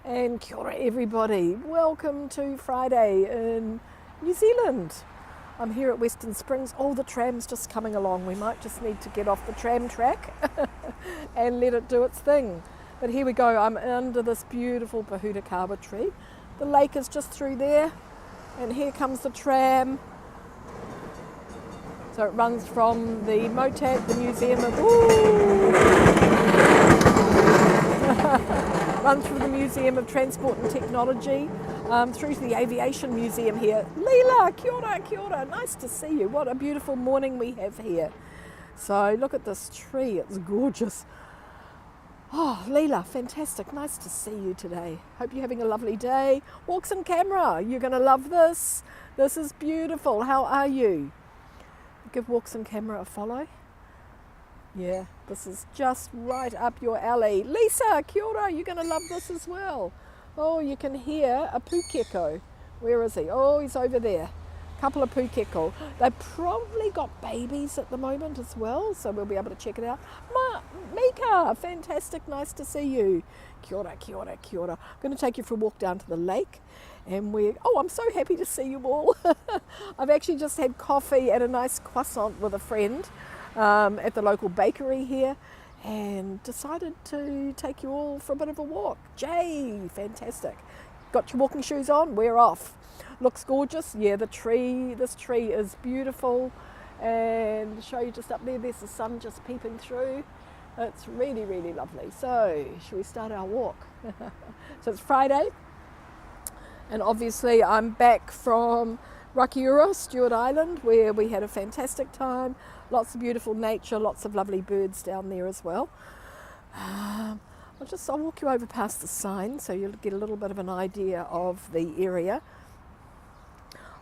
And kia ora everybody, welcome to Friday in New Zealand. I'm here at Western Springs. Oh, the tram's just coming along. We might just need to get off the tram track and let it do its thing. But here we go, I'm under this beautiful Aotearoa tree. The lake is just through there, and here comes the tram. So it runs from the MOTAT, the Museum of... runs from the Museum of Transport and Technology through to the Aviation Museum here. Leela, kia ora, nice to see you. What a beautiful morning we have here. So look at this tree, it's gorgeous. Oh, Leela, fantastic, nice to see you today. Hope you're having a lovely day. Walks in camera, you're going to love this. This is beautiful, how are you? Give Walks in Camera a follow. Yeah, this is just right up your alley. Lisa, kia ora, you're going to love this as well. Oh, you can hear a pukeko. Where is he? Oh, he's over there. Couple of pukeko. They've probably got babies at the moment as well, so we'll be able to check it out. Mika, fantastic, nice to see you. Kia ora, kia ora, kia ora. I'm going to take you for a walk down to the lake. And I'm so happy to see you all. I've actually just had coffee and a nice croissant with a friend at the local bakery here, and decided to take you all for a bit of a walk. Jay, fantastic. Got your walking shoes on? We're off. Looks gorgeous. Yeah, this tree is beautiful. And show you just up there, there's the sun just peeping through. It's really, really lovely. So, shall we start our walk? So it's Friday. And obviously I'm back from Aotearoa, Stewart Island, where we had a fantastic time. Lots of beautiful nature, lots of lovely birds down there as well. I'll walk you over past the sign so you'll get a little bit of an idea of the area.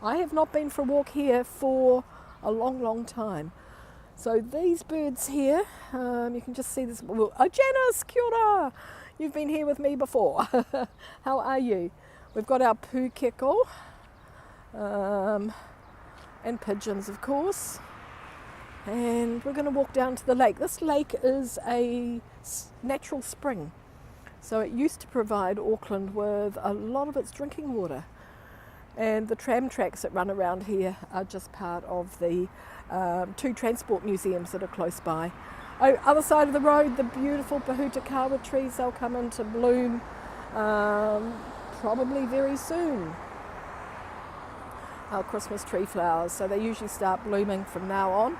I have not been for a walk here for a long, long time. So these birds here, you can just see this. Oh, Janice, kia ora! You've been here with me before. How are you? We've got our pukeko and pigeons, of course. And we're going to walk down to the lake. This lake is a natural spring. So it used to provide Auckland with a lot of its drinking water. And the tram tracks that run around here are just part of the two transport museums that are close by. Other side of the road, the beautiful Aotearoa trees, they'll come into bloom probably very soon. Our Christmas tree flowers, so they usually start blooming from now on.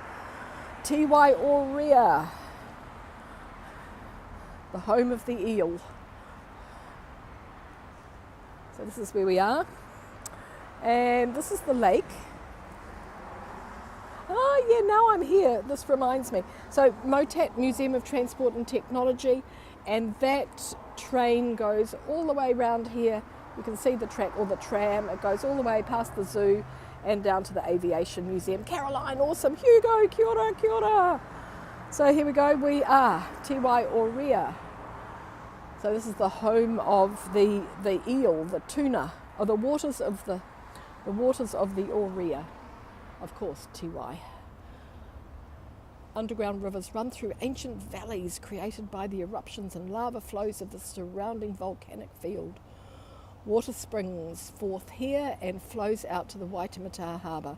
Tiwai Aurea, the home of the eel. So this is where we are. And this is the lake. Oh yeah, now I'm here. This reminds me. So MOTAT, Museum of Transport and Technology, and that train goes all the way around here. You can see the track or the tram. It goes all the way past the zoo and down to the Aviation Museum. Caroline, awesome. Hugo, kia ora, kia ora. So here we go. We are Tiwai Aurea. So this is the home of the eel, the tuna, or the waters of the Aurea. Of course, Tiwai. Underground rivers run through ancient valleys created by the eruptions and lava flows of the surrounding volcanic field. Water springs forth here and flows out to the Waitemata harbour.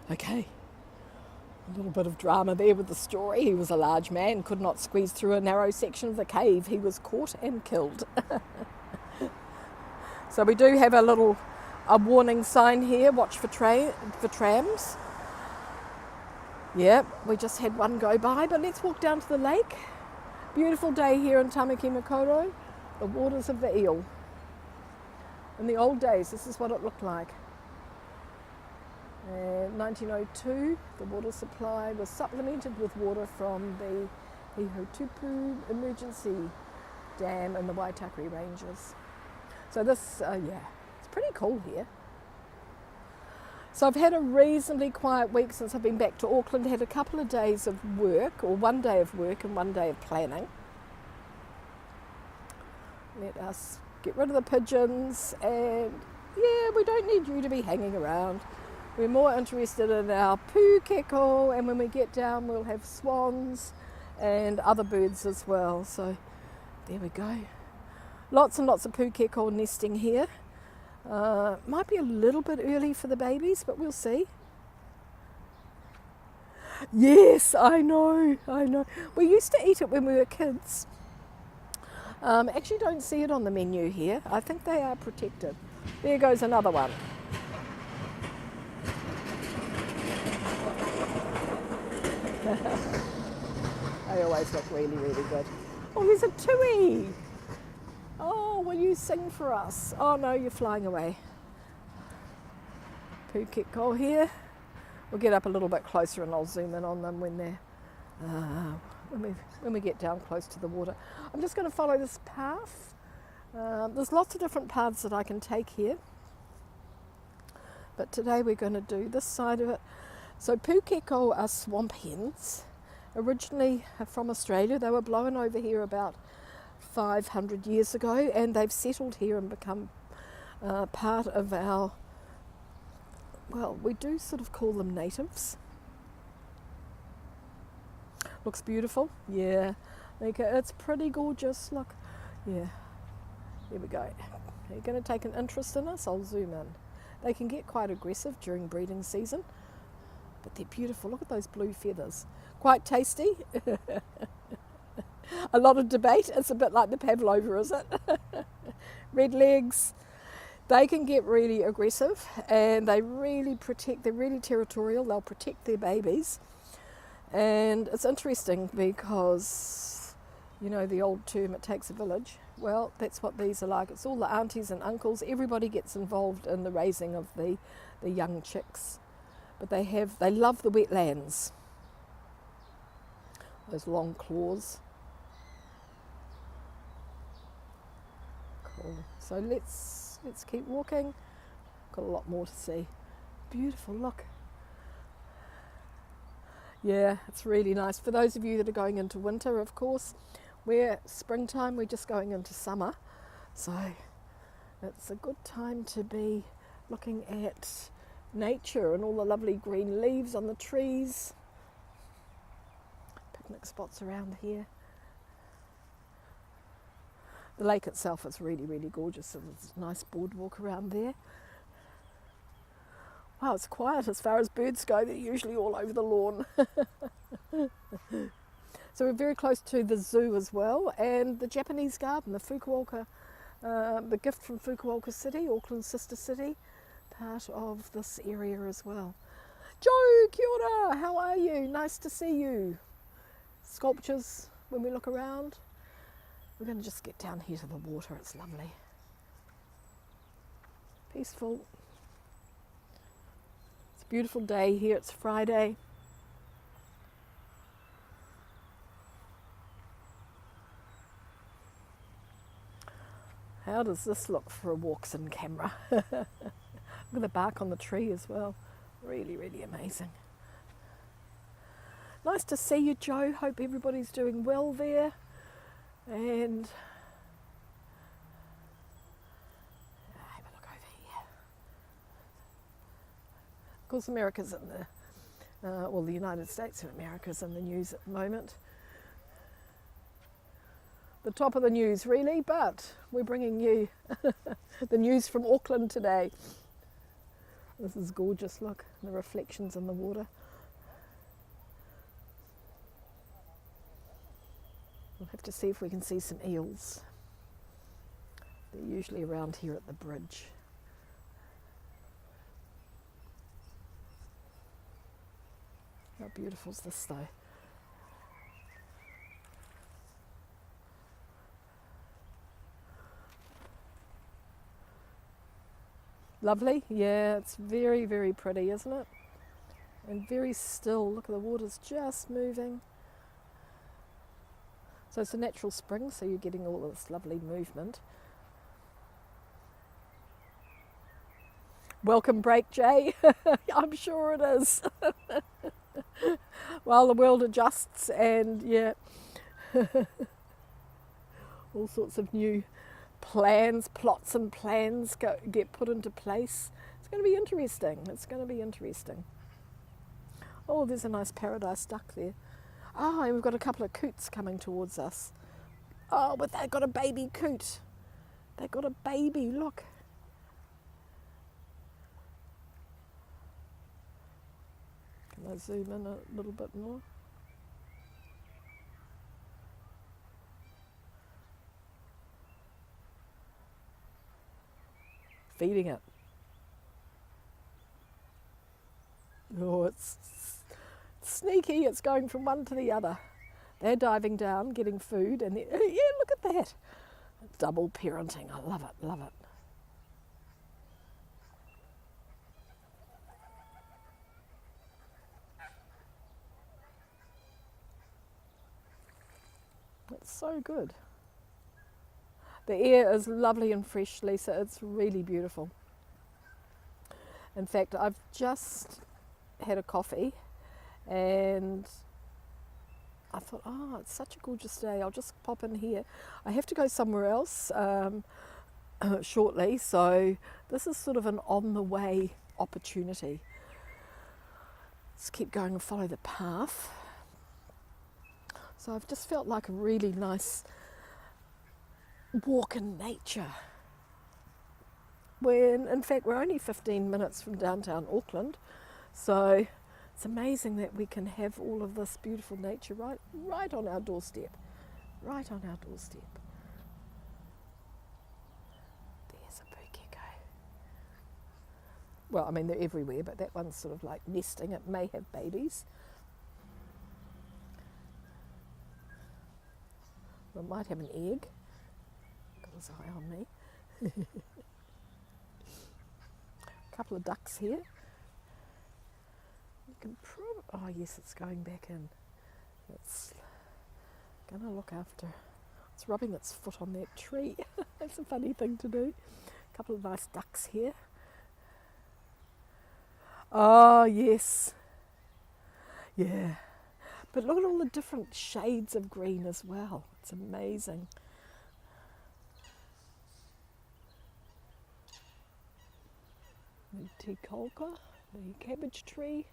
Okay, a little bit of drama there with the story. He was a large man, could not squeeze through a narrow section of the cave. He was caught and killed. So we do have a warning sign here, watch for trams. Yeah, we just had one go by, but let's walk down to the lake. Beautiful day here in Tamaki Makaurau, the waters of the eel. In the old days, this is what it looked like. In 1902, the water supply was supplemented with water from the Hihotupu Emergency Dam in the Waitakere Ranges. So this, it's pretty cool here. So I've had a reasonably quiet week since I've been back to Auckland. Had a couple of days of work, or one day of work and one day of planning. Let us get rid of the pigeons, and yeah, we don't need you to be hanging around. We're more interested in our pūkeko, and when we get down we'll have swans and other birds as well. So there we go. Lots and lots of pūkeko nesting here. Might be a little bit early for the babies, but we'll see. Yes, I know. We used to eat it when we were kids. Actually don't see it on the menu here. I think they are protected. There goes another one. They always look really, really good. Oh, there's a tui. Oh, will you sing for us? Oh no, you're flying away. Pūkeko here. We'll get up a little bit closer and I'll zoom in on them when they're when we get down close to the water. I'm just going to follow this path. There's lots of different paths that I can take here, but today we're going to do this side of it. So pūkeko are swamp hens, originally from Australia. They were blown over here about 500 years ago, and they've settled here and become part of our, well, we do sort of call them natives. Looks beautiful. Yeah, it's pretty gorgeous. Look, yeah, there we go. You're going to take an interest in us? I'll zoom in. They can get quite aggressive during breeding season, but they're beautiful. Look at those blue feathers. Quite tasty. A lot of debate. It's a bit like the pavlova, is it? Red legs. They can get really aggressive, and they really protect. They're really territorial. They'll protect their babies. And it's interesting because, you know, the old term, it takes a village. Well, that's what these are like. It's all the aunties and uncles. Everybody gets involved in the raising of the young chicks. But they love the wetlands. Those long claws. Cool. So let's keep walking. Got a lot more to see. Beautiful, look. Yeah, it's really nice. For those of you that are going into winter, of course, we're springtime, we're just going into summer. So it's a good time to be looking at nature and all the lovely green leaves on the trees. Picnic spots around here. The lake itself is really, really gorgeous. So there's a nice boardwalk around there. Wow, it's quiet as far as birds go. They're usually all over the lawn. So we're very close to the zoo as well, and the Japanese garden, the Fukuoka, the gift from Fukuoka City, Auckland's sister city, part of this area as well. Joe, kia ora, how are you? Nice to see you. Sculptures when we look around. We're going to just get down here to the water. It's lovely. Peaceful. It's a beautiful day here. It's Friday. How does this look for a walks in camera? Look at the bark on the tree as well. Really, really amazing. Nice to see you, Joe. Hope everybody's doing well there. And have a look over here. Of course, America's in the United States of America's in the news at the moment. The top of the news, really, but we're bringing you the news from Auckland today. This is gorgeous. Look, the reflections in the water. We'll have to see if we can see some eels. They're usually around here at the bridge. How beautiful is this though? Lovely, yeah, it's very, very pretty, isn't it? And very still. Look, the water's just moving. So it's a natural spring, so you're getting all of this lovely movement. Welcome break, Jay. I'm sure it is. While the world adjusts and yeah, all sorts of new plans, plots and plans get put into place. It's going to be interesting. It's going to be interesting. Oh, there's a nice paradise duck there. Oh, and we've got a couple of coots coming towards us. Oh, but they've got a baby coot. They've got a baby, look. Can I zoom in a little bit more? Feeding it. Oh, it's sneaky. It's going from one to the other. They're diving down, getting food, and yeah, look at that. Double parenting. I love it, love it. It's so good. The air is lovely and fresh, Lisa. It's really beautiful. In fact, I've just had a coffee and I thought, oh, it's such a gorgeous day. I'll just pop in here. I have to go somewhere else shortly, so this is sort of an on-the-way opportunity. Let's keep going and follow the path. So I've just felt like a really nice walk in nature. When, in fact, we're only 15 minutes from downtown Auckland, so it's amazing that we can have all of this beautiful nature right on our doorstep. Right on our doorstep. There's a pukeko. Well, I mean, they're everywhere, but that one's sort of like nesting. It may have babies. It might have an egg. Got his eye on me. A couple of ducks here. You can oh yes, it's going back in. It's gonna look after. It's rubbing its foot on that tree. That's a funny thing to do. A couple of nice ducks here. Oh yes. Yeah. But look at all the different shades of green as well. It's amazing. The tea kolka, the cabbage tree.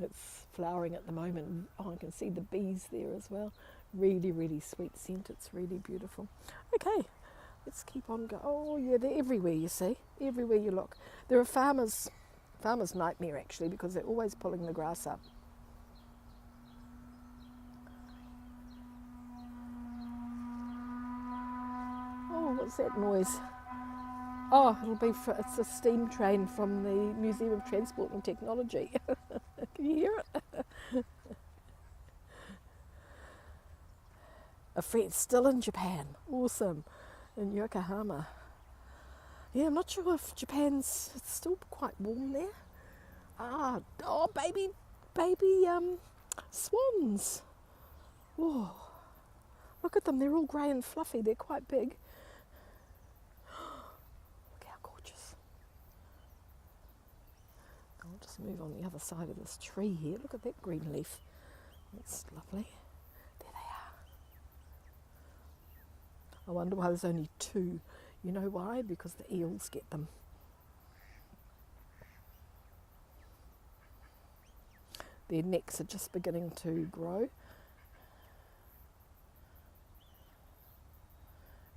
It's flowering at the moment. Oh, I can see the bees there as well. Really, really sweet scent. It's really beautiful. Okay, let's keep on going. Oh yeah, they're everywhere, you see. Everywhere you look. They're a farmer's nightmare actually, because they're always pulling the grass up. Oh, what's that noise? Oh, it's a steam train from the Museum of Transport and Technology. Can you hear it? A friend still in Japan. Awesome. In Yokohama. Yeah, I'm not sure if it's still quite warm there. Oh, baby swans. Oh, look at them. They're all grey and fluffy. They're quite big. I'll just move on the other side of this tree here. Look at that green leaf. That's lovely. There they are. I wonder why there's only two. You know why? Because the eels get them. Their necks are just beginning to grow.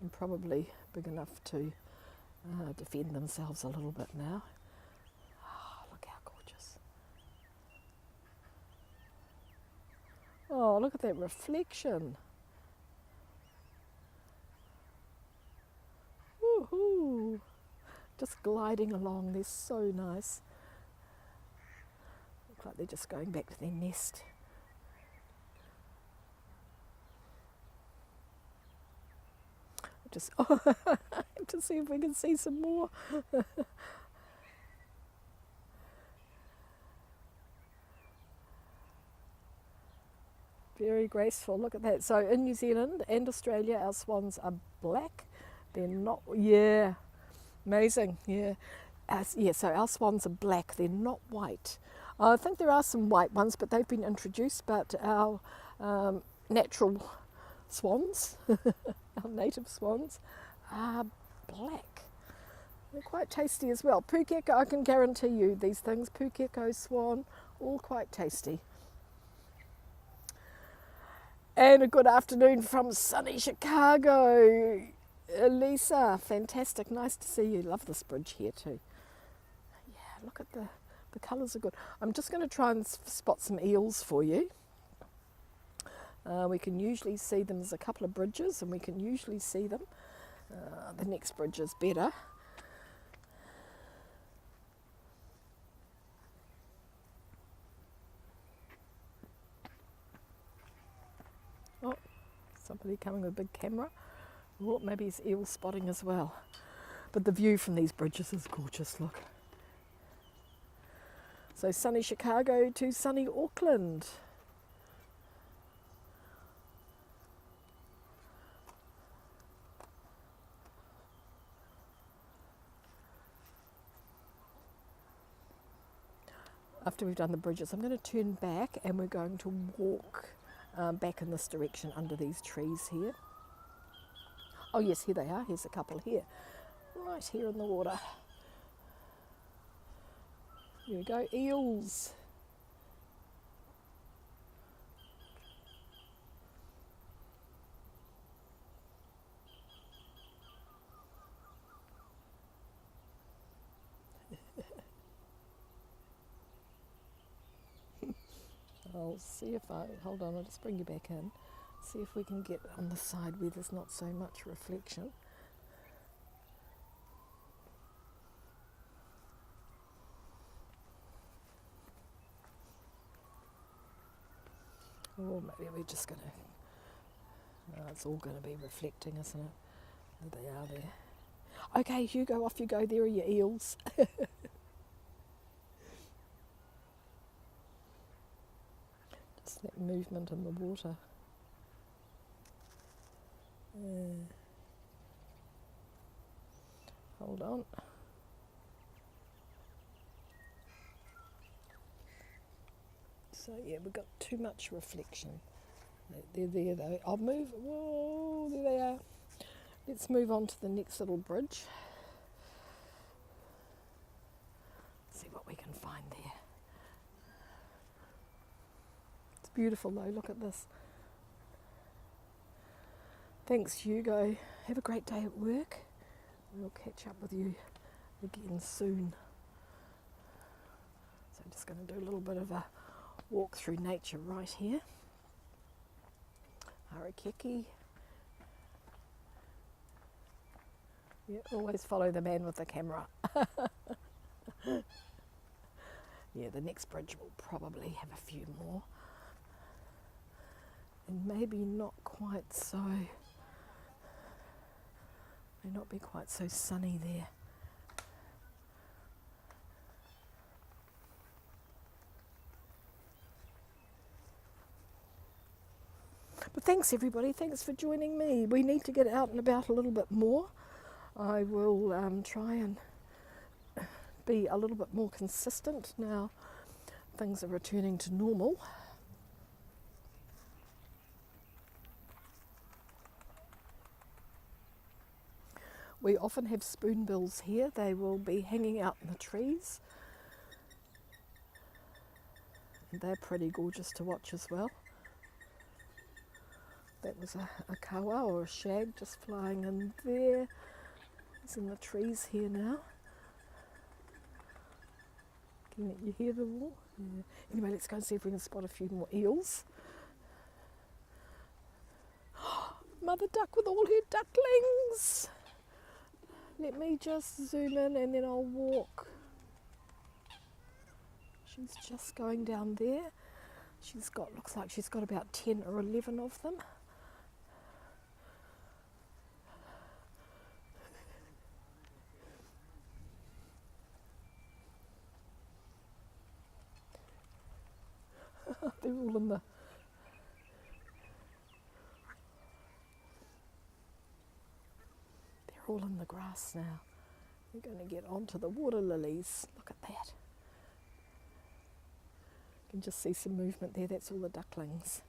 And probably big enough to defend themselves a little bit now. Oh, look at that reflection. Woohoo! Just gliding along, they're so nice. Look like they're just going back to their nest. To see if we can see some more. Very graceful, look at that. So in New Zealand and Australia, our swans are black. They're not, yeah, amazing, yeah. So our swans are black, they're not white. I think there are some white ones, but they've been introduced, but our natural swans, our native swans, are black. They're quite tasty as well. Pukeko, I can guarantee you these things, pukeko, swan, all quite tasty. And a good afternoon from sunny Chicago. Lisa, fantastic, nice to see you. Love this bridge here too. Yeah, look at the colours are good. I'm just going to try and spot some eels for you. We can usually see them. There's a couple of bridges and we can usually see them. The next bridge is better. Oh, somebody coming with a big camera. Oh, maybe it's eel spotting as well. But the view from these bridges is gorgeous, look. So sunny Chicago to sunny Auckland. After we've done the bridges, I'm going to turn back and we're going to walk back in this direction under these trees here. Oh yes, here they are. Here's a couple here. Right here in the water. Here we go, eels. I'll see if hold on, I'll just bring you back in. See if we can get on the side where there's not so much reflection. Or maybe we're just going to, it's all going to be reflecting, isn't it? There they are there. Okay, Hugo, off you go, there are your eels. Just that movement in the water. Hold on. So yeah, we've got too much reflection. They're there though. I'll move. Whoa, there they are. Let's move on to the next little bridge. See what we can find there. It's beautiful though. Look at this. Thanks, Hugo. Have a great day at work. We'll catch up with you again soon. So I'm just going to do a little bit of a walk through nature right here. Harakeke. Yeah, always follow the man with the camera. Yeah, the next bridge will probably have a few more. And maybe not quite so, may not be quite so sunny there. But thanks everybody, thanks for joining me. We need to get out and about a little bit more. I will try and be a little bit more consistent now things are returning to normal. We often have spoonbills here. They will be hanging out in the trees. And they're pretty gorgeous to watch as well. That was a kawa or a shag just flying in there. It's in the trees here now. Can you hear the wall? Yeah. Anyway, let's go and see if we can spot a few more eels. Mother duck with all her ducklings. Let me just zoom in and then I'll walk. She's just going down there. She's got, looks like she's got about 10 or 11 of them. They're all in the... They're all in the grass now. We're going to get onto the water lilies. Look at that. You can just see some movement there. That's all the ducklings.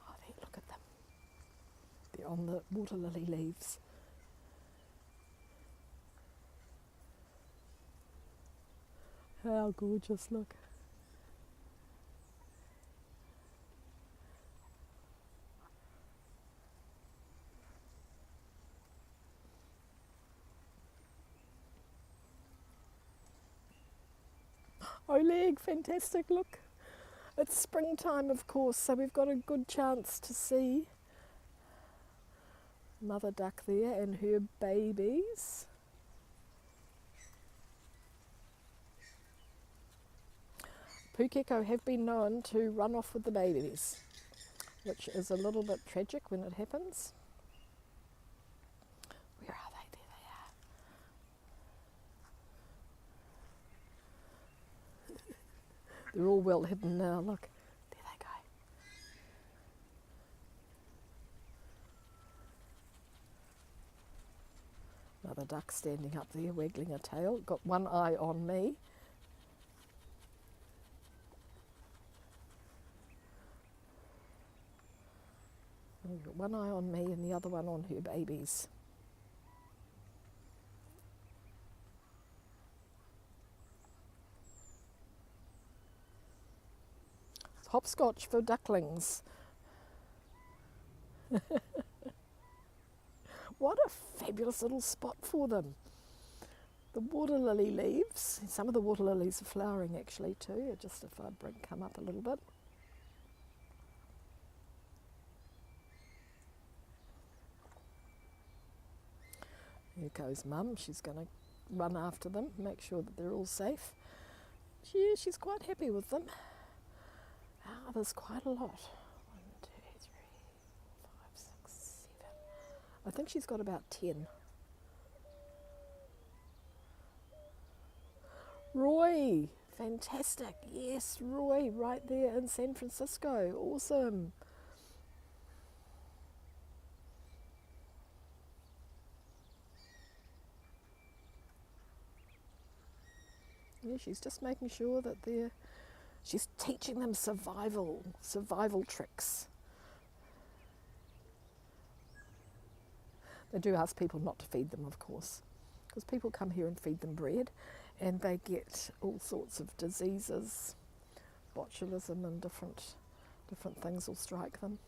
Oh, there, look at them. They're on the water lily leaves. How gorgeous, look. Oleg, fantastic, look. It's springtime, of course, so we've got a good chance to see mother duck there and her babies. Pukeko have been known to run off with the babies, which is a little bit tragic when it happens. Where are they? There they are. They're all well hidden now, look. There they go. Another duck standing up there, waggling a tail. Got one eye on me. We've got one eye on me and the other one on her babies. It's hopscotch for ducklings. What a fabulous little spot for them. The water lily leaves. Some of the water lilies are flowering actually too, just if I come up a little bit. Here goes Mum. She's going to run after them, make sure that they're all safe. Yeah, she's quite happy with them. Ah, there's quite a lot. 1, 2, 3, 4, 5, 6, 7. I think she's got about 10. Roy, fantastic. Yes, Roy, right there in San Francisco. Awesome. Yeah, she's just making sure that she's teaching them survival tricks. They do ask people not to feed them, of course, because people come here and feed them bread and they get all sorts of diseases, botulism and different things will strike them.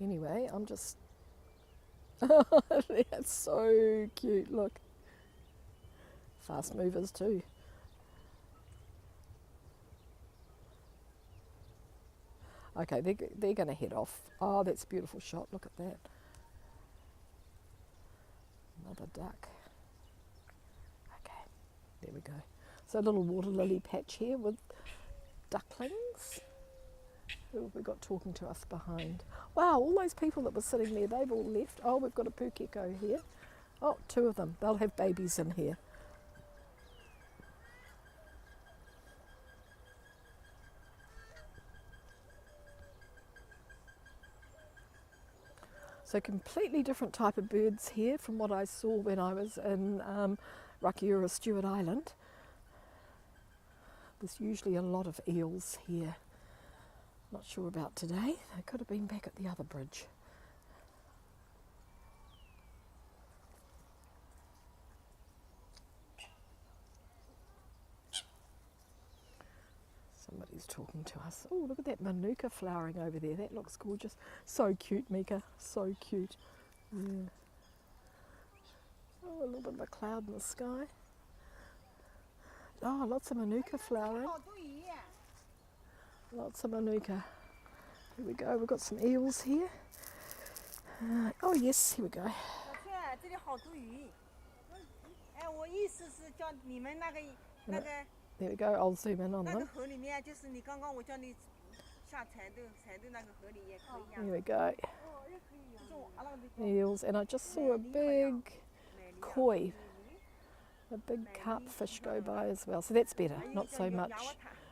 Anyway, I'm just that's so cute, look. Fast movers too. Okay, they're going to head off. Oh, that's a beautiful shot, look at that. Another duck. Okay, there we go. So a little water lily patch here with ducklings. Who have we got talking to us behind? Wow, all those people that were sitting there, they've all left. Oh, we've got a pukeko here. Oh, 2 of them. They'll have babies in here. So completely different type of birds here from what I saw when I was in Rakiura, Stewart Island. There's usually a lot of eels here. Not sure about today. They could have been back at the other bridge. Somebody's talking to us. Oh, look at that manuka flowering over there. That looks gorgeous. So cute, Mika. So cute. Yeah. Oh, a little bit of a cloud in the sky. Oh, lots of manuka flowering. Lots of manuka. Here we go. We've got some eels here. Oh yes, here we go. There we go. I'll zoom in on them. Here we go. Eels, and I just saw a big koi, a big carp fish go by as well. So that's better. Not so much.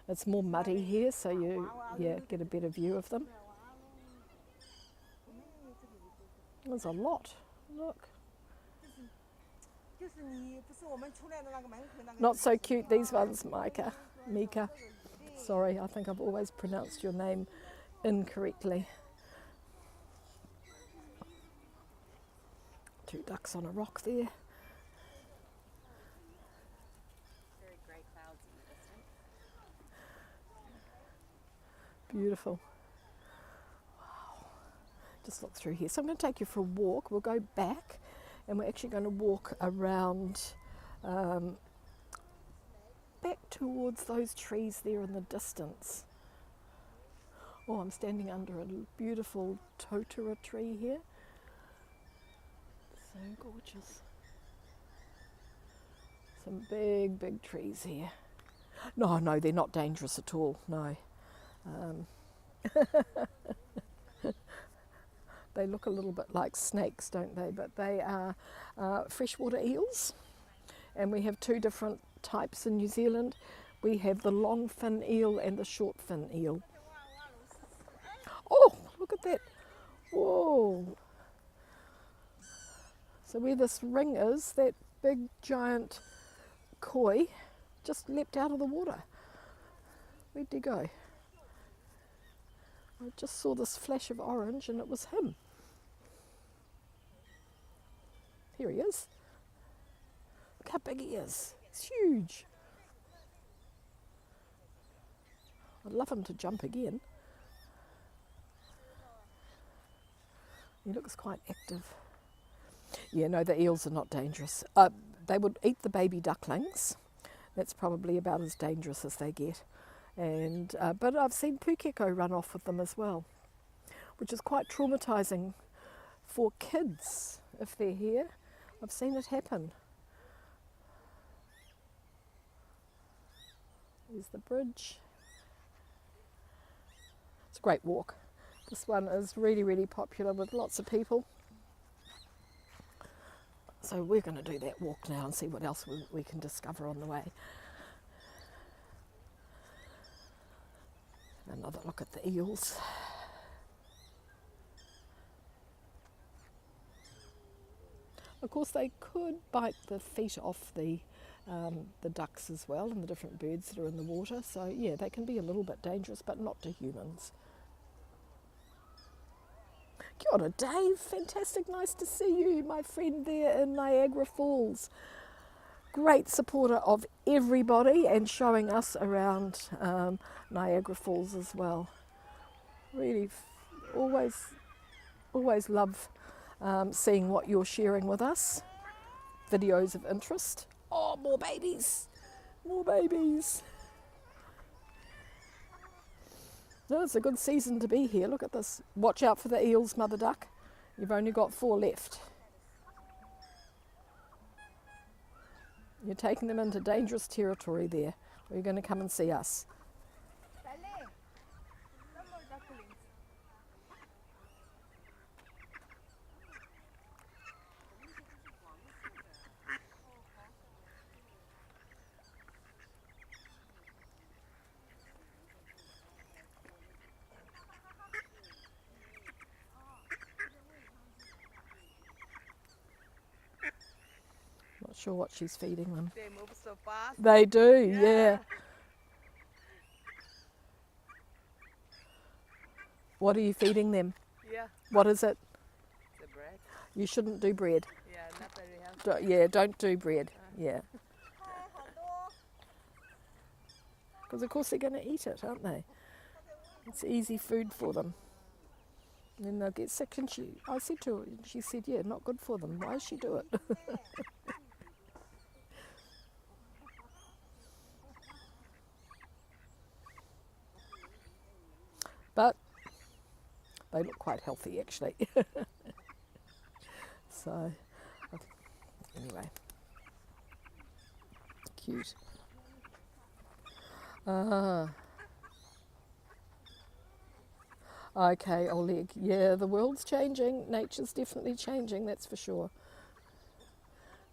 It's more muddy here, so you get a better view of them. There's a lot. Look. Not so cute, these ones, Mika. Sorry, I think I've always pronounced your name incorrectly. 2 ducks on a rock there. Beautiful. Wow. Just look through here. So I'm going to take you for a walk. We'll go back and we're actually going to walk around back towards those trees there in the distance. Oh, I'm standing under a beautiful totara tree here. So gorgeous. Some big, big trees here. No, no, they're not dangerous at all, no. They look a little bit like snakes, don't they? But they are freshwater eels. And we have two different types in New Zealand. We have the long fin eel and the short fin eel. Oh, look at that. Whoa. So where this ring is, that big giant koi just leapt out of the water. Where'd he go? I just saw this flash of orange and it was him. Here he is. Look how big he is. It's huge. I'd love him to jump again. He looks quite active. Yeah, no, the eels are not dangerous. They would eat the baby ducklings. That's probably about as dangerous as they get. And but I've seen pukeko run off with them as well, which is quite traumatising for kids if they're here. I've seen it happen. There's the bridge. It's a great walk. This one is really, really popular with lots of people. So we're going to do that walk now and see what else we can discover on the way. Another look at the eels. Of course, they could bite the feet off the ducks as well and the different birds that are in the water. So yeah, they can be a little bit dangerous, but not to humans. Kia ora, Dave. Fantastic. Nice to see you, my friend there in Niagara Falls. Great supporter of everybody and showing us around Niagara Falls as well. Really, always love seeing what you're sharing with us. Videos of interest. Oh, more babies. More babies. No, it's a good season to be here. Look at this. Watch out for the eels, Mother Duck. You've only got 4 left. You're taking them into dangerous territory there. Or you're going to come and see us. Not sure what she's feeding them. They move so fast. They do, yeah. What are you feeding them? Yeah. What is it? The bread. You shouldn't do bread. Yeah, not very healthy. Yeah, don't do bread. Yeah. Because of course they're going to eat it, aren't they? It's easy food for them. And then they'll get sick. And I said to her, she said, yeah, not good for them. Why does she do it? But they look quite healthy actually. So, anyway, cute. Okay, Oleg. Yeah, the world's changing. Nature's definitely changing, that's for sure.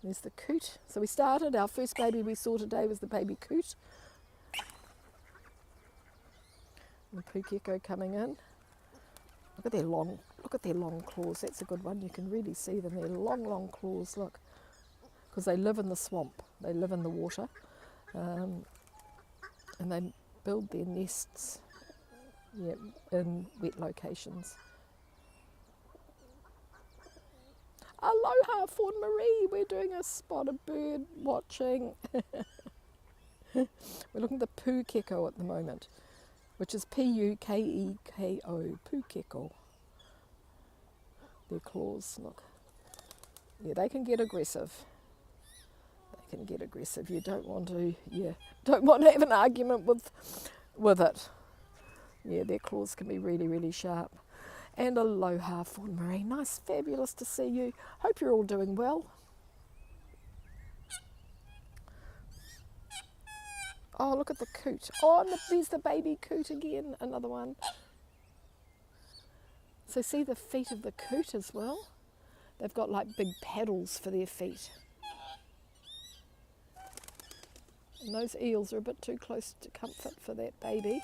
There's the coot. So we started, our first baby we saw today was the baby coot. The pukeko coming in. Look at their long claws. That's a good one. You can really see them. They're long claws, look. Because they live in the swamp. They live in the water. And they build their nests in wet locations. Aloha, Fawn Marie. We're doing a spotted bird watching. We're looking at the pukeko at the moment. which is Pukeko, pukeko. Their claws, look. Yeah, they can get aggressive. They can get aggressive. You don't want to, don't want to have an argument with it. Yeah, their claws can be really, really sharp. And aloha, Fawn Marie. Nice, fabulous to see you. Hope you're all doing well. Oh, look at the coot. Oh, and there's the baby coot again, another one. So see the feet of the coot as well? They've got like big paddles for their feet. And those eels are a bit too close to comfort for that baby.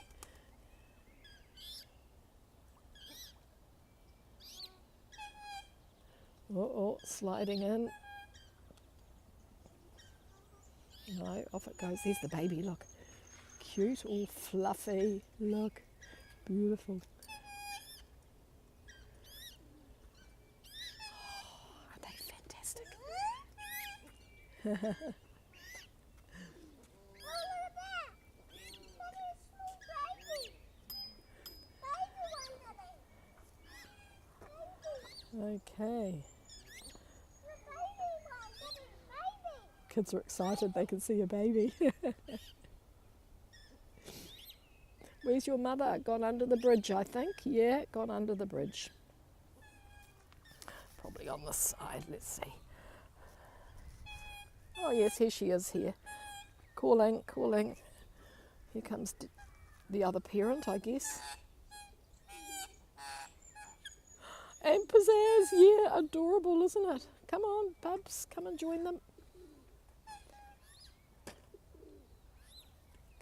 Oh, sliding in. No, off it goes. There's the baby, look. Cute, all fluffy. Look, beautiful. Oh, are they fantastic? Okay. Kids are excited, they can see a baby. Where's your mother? Gone under the bridge, I think. Yeah, gone under the bridge. Probably on this side, let's see. Oh yes, here she is here. Calling, calling. Here comes the other parent, I guess. And pizzazz, yeah, adorable, isn't it? Come on, bubs, come and join them.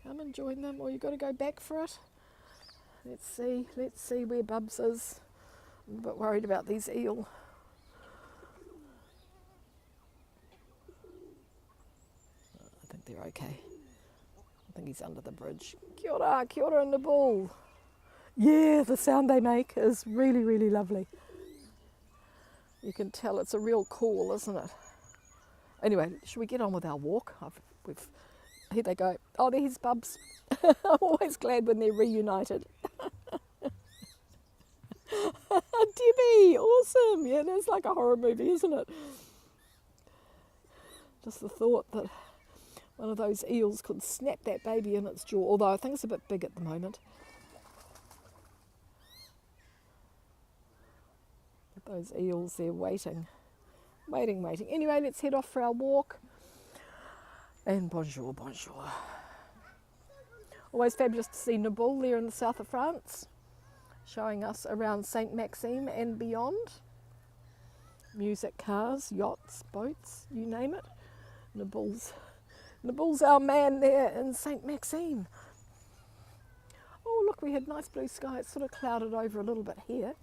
Come and join them, or you've got to go back for it. Let's see where Bubs is. I'm a bit worried about these eel. I think they're okay. I think he's under the bridge. Kia ora in the bull. Yeah, the sound they make is really, really lovely. You can tell it's a real call, isn't it? Anyway, should we get on with our walk? Here they go. Oh, there's Bubs. I'm always glad when they're reunited. Debbie, awesome. Yeah, that's like a horror movie, isn't it? Just the thought that one of those eels could snap that baby in its jaw, although I think it's a bit big at the moment. But those eels, they're waiting. Anyway, let's head off for our walk. And bonjour, bonjour. Always fabulous to see Naboul there in the south of France, showing us around Saint Maxime and beyond. Music, cars, yachts, boats, you name it. Naboul's our man there in Saint Maxime. Oh look, we had nice blue sky. It's sort of clouded over a little bit here.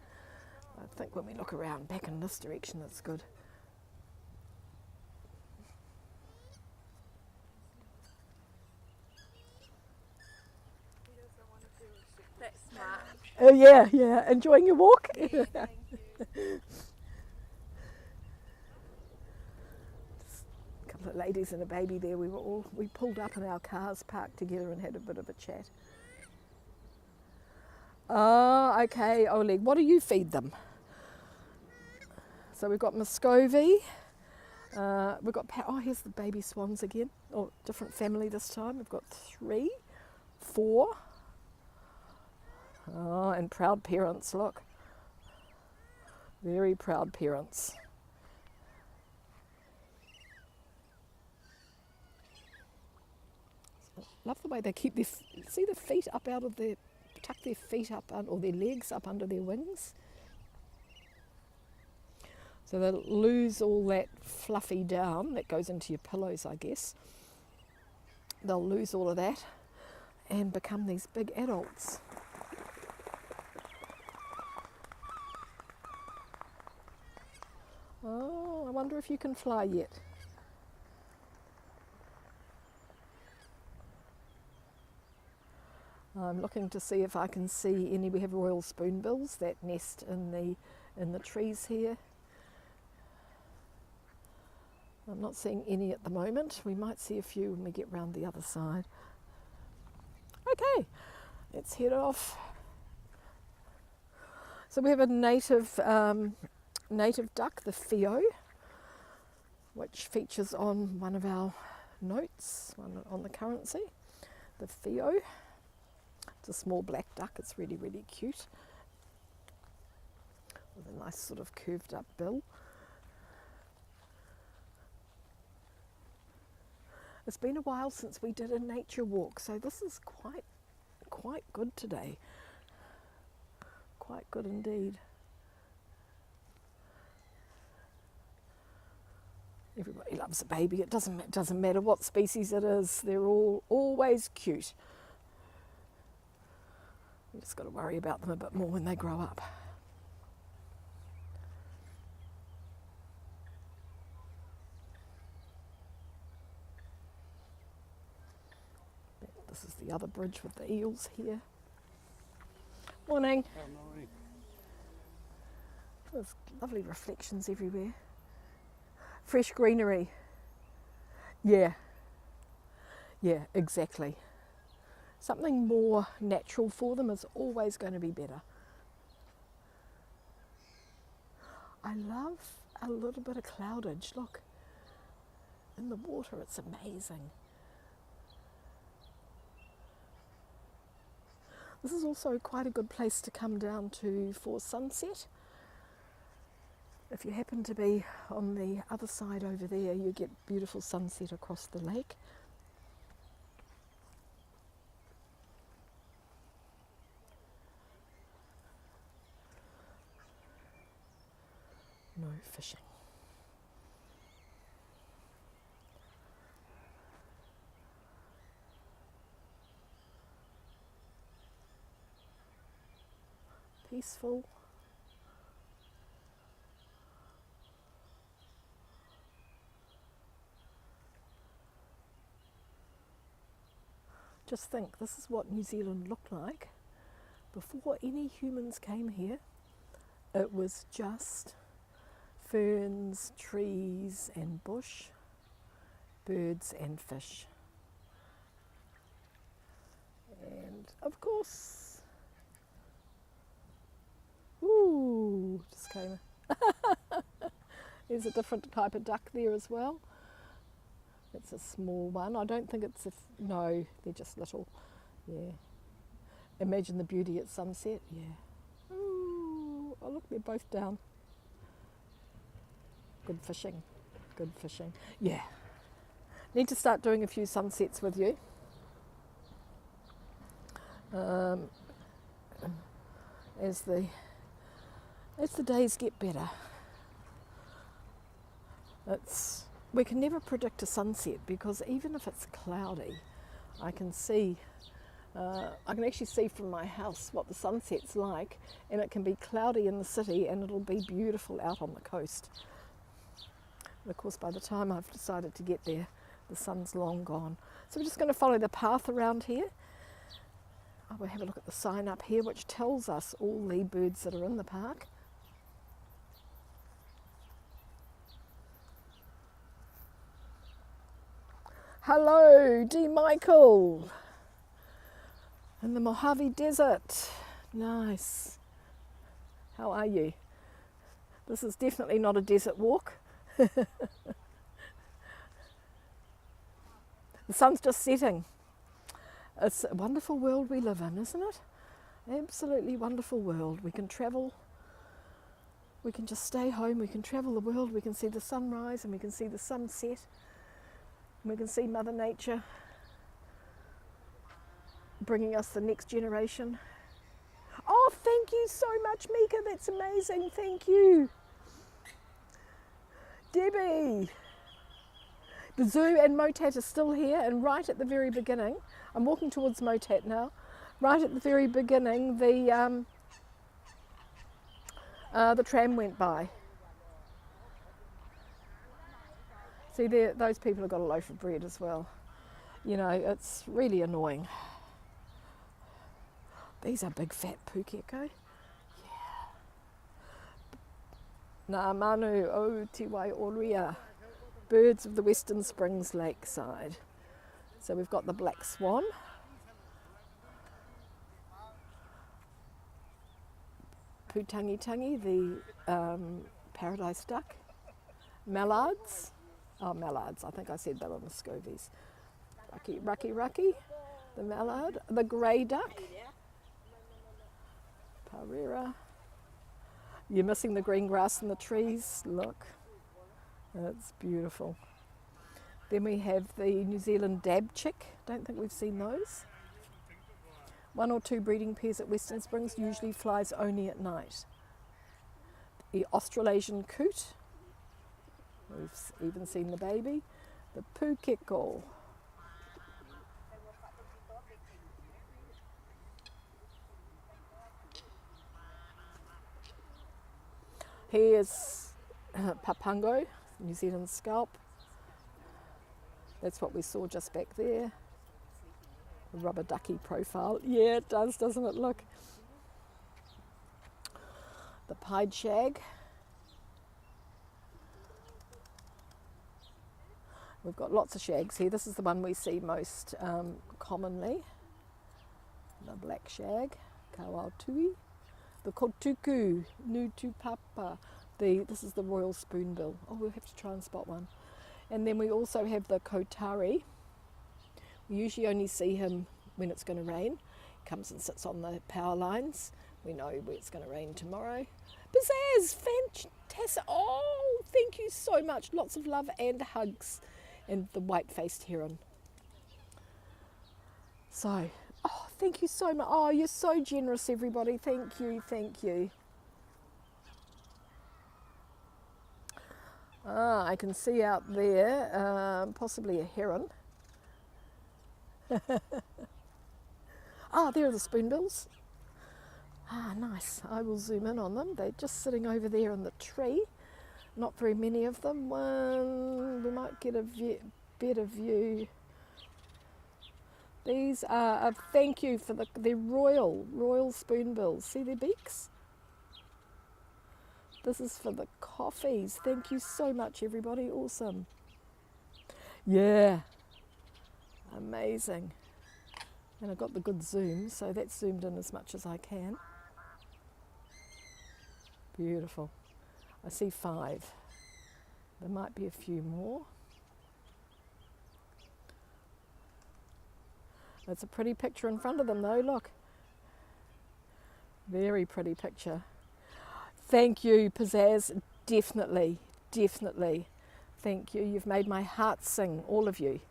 I think when we look around back in this direction it's good. Oh yeah. Enjoying your walk? Thank you. A couple of ladies and a baby there. We pulled up in our cars, parked together and had a bit of a chat. Oh, okay, Oleg. What do you feed them? So we've got Muscovy. We've got, here's the baby swans again. Oh, different family this time. We've got 3, 4. Oh, and proud parents, look. Very proud parents. Love the way they keep see the feet up out of their, tuck their feet up, or their legs up under their wings. So they'll lose all that fluffy down that goes into your pillows, I guess. They'll lose all of that and become these big adults. Oh, I wonder if you can fly yet. I'm looking to see if I can see any. We have royal spoonbills that nest in the trees here. I'm not seeing any at the moment. We might see a few when we get round the other side. Okay, let's head off. So we have a native duck, the Fio, which features on one of our notes on the currency. The Fio. It's a small black duck. It's really, really cute, with a nice sort of curved up bill. It's been a while since we did a nature walk, so this is quite good today. Quite good indeed. Everybody loves a baby. It doesn't matter what species it is. They're all always cute. You just got to worry about them a bit more when they grow up. This is the other bridge with the eels here. Morning. Oh, morning. There's lovely reflections everywhere. Fresh greenery. Yeah, exactly. Something more natural for them is always going to be better. I love a little bit of cloudage. Look, in the water, it's amazing. This is also quite a good place to come down to for sunset. If you happen to be on the other side over there, you get beautiful sunset across the lake. No fishing. Peaceful. Just think, this is what New Zealand looked like before any humans came here. It was just ferns, trees and bush, birds and fish. And of course, ooh, just came. There's a different type of duck there as well. It's a small one. I don't think it's no, they're just little. Yeah. Imagine the beauty at sunset. Yeah. Ooh, oh look, they're both down. Good fishing. Good fishing. Yeah. Need to start doing a few sunsets with you. As the days get better. We can never predict a sunset because even if it's cloudy, I can actually see from my house what the sunset's like, and it can be cloudy in the city and it'll be beautiful out on the coast. And of course, by the time I've decided to get there, the sun's long gone. So we're just going to follow the path around here. We'll have a look at the sign up here, which tells us all the birds that are in the park. Hello, D. Michael, in the Mojave Desert. Nice. How are you? This is definitely not a desert walk. The sun's just setting. It's a wonderful world we live in, isn't it? Absolutely wonderful world. We can travel. We can just stay home. We can travel the world. We can see the sunrise and we can see the sunset. And we can see Mother Nature bringing us the next generation. Oh, thank you so much, Mika. That's amazing. Thank you. Debbie. The zoo and Motat are still here, and right at the very beginning, I'm walking towards Motat now, right at the very beginning, the tram went by. See there, those people have got a loaf of bread as well. You know, it's really annoying. These are big fat pukeko. Yeah. Nā manu Aotearoa, birds of the Western Springs Lakeside. So we've got the black swan. Putangitangi, the paradise duck, mallards, mallards, I think I said they were muscovies, raki, the mallard, the grey duck, parera. You're missing the green grass and the trees, look, it's beautiful. Then we have the New Zealand dab chick, don't think we've seen those. 1 or 2 breeding pairs at Western Springs, usually flies only at night. The Australasian coot, we've even seen the baby. The pukeko. Here's papango, New Zealand scalp. That's what we saw just back there. A rubber ducky profile. Yeah, it does, doesn't it? Look. The pied shag. We've got lots of shags here. This is the one we see most commonly. The black shag, kawautui. The kotuku, nutupapa. This is the royal spoonbill. Oh, we'll have to try and spot one. And then we also have the kotari. We usually only see him when it's going to rain. Comes and sits on the power lines. We know it's going to rain tomorrow. Pizzazz, fantastic. Oh, thank you so much. Lots of love and hugs. And the white-faced heron. So, oh, thank you so much. Oh, you're so generous, everybody. Thank you, thank you. I can see out there, possibly a heron. There are the spoonbills. Nice. I will zoom in on them. They're just sitting over there in the tree. Not very many of them. We might get a better view. These are, thank you for they're royal spoonbills. See their beaks? This is for the coffees. Thank you so much, everybody. Awesome. Yeah. Amazing. And I've got the good zoom, so that's zoomed in as much as I can. Beautiful. I see 5. There might be a few more. It's a pretty picture in front of them though, look. Very pretty picture. Thank you, Pizzazz. Definitely, definitely. Thank you. You've made my heart sing, all of you.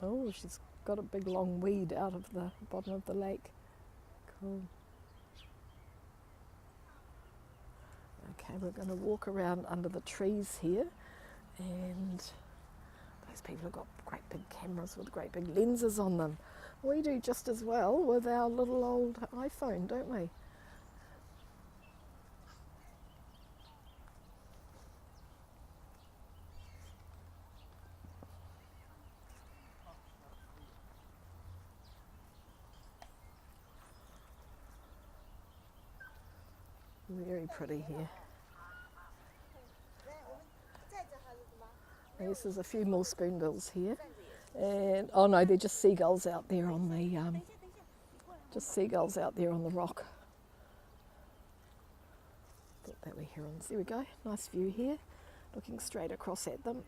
Oh, she's got a big long weed out of the bottom of the lake. Cool. Okay, we're going to walk around under the trees here, and those people have got great big cameras with great big lenses on them. We do just as well with our little old iPhone, don't we? Very pretty here. This is a few more spoonbills here, and oh no, they're just seagulls out there on the rock. Thought they were herons. There we go. Nice view here, looking straight across at them.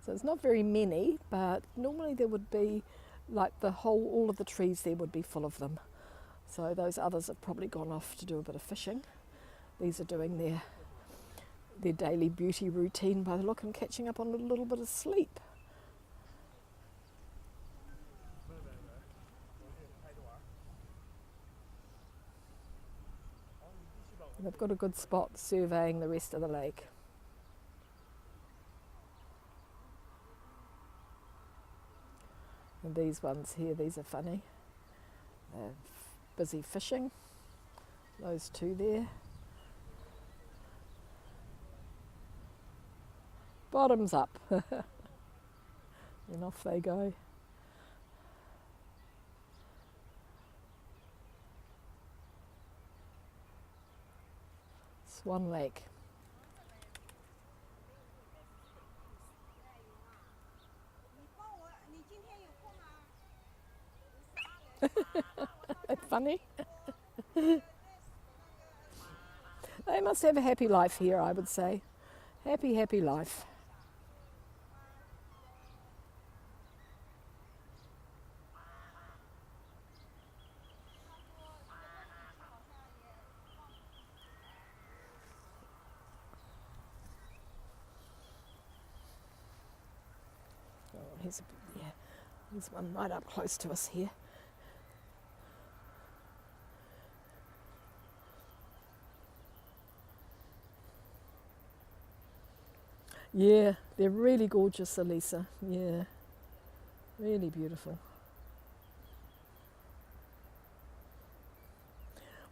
So it's not very many, but normally there would be like all of the trees there would be full of them. So those others have probably gone off to do a bit of fishing. These are doing their daily beauty routine by the look and catching up on a little bit of sleep. And they've got a good spot surveying the rest of the lake. And these ones here, these are funny. They're busy fishing. Those two there. Bottoms up. And off they go. Swan Lake. That's funny. They must have a happy life here, I would say. Happy, happy life. Oh, here's one right up close to us here. Yeah, they're really gorgeous, Elisa. Yeah, really beautiful.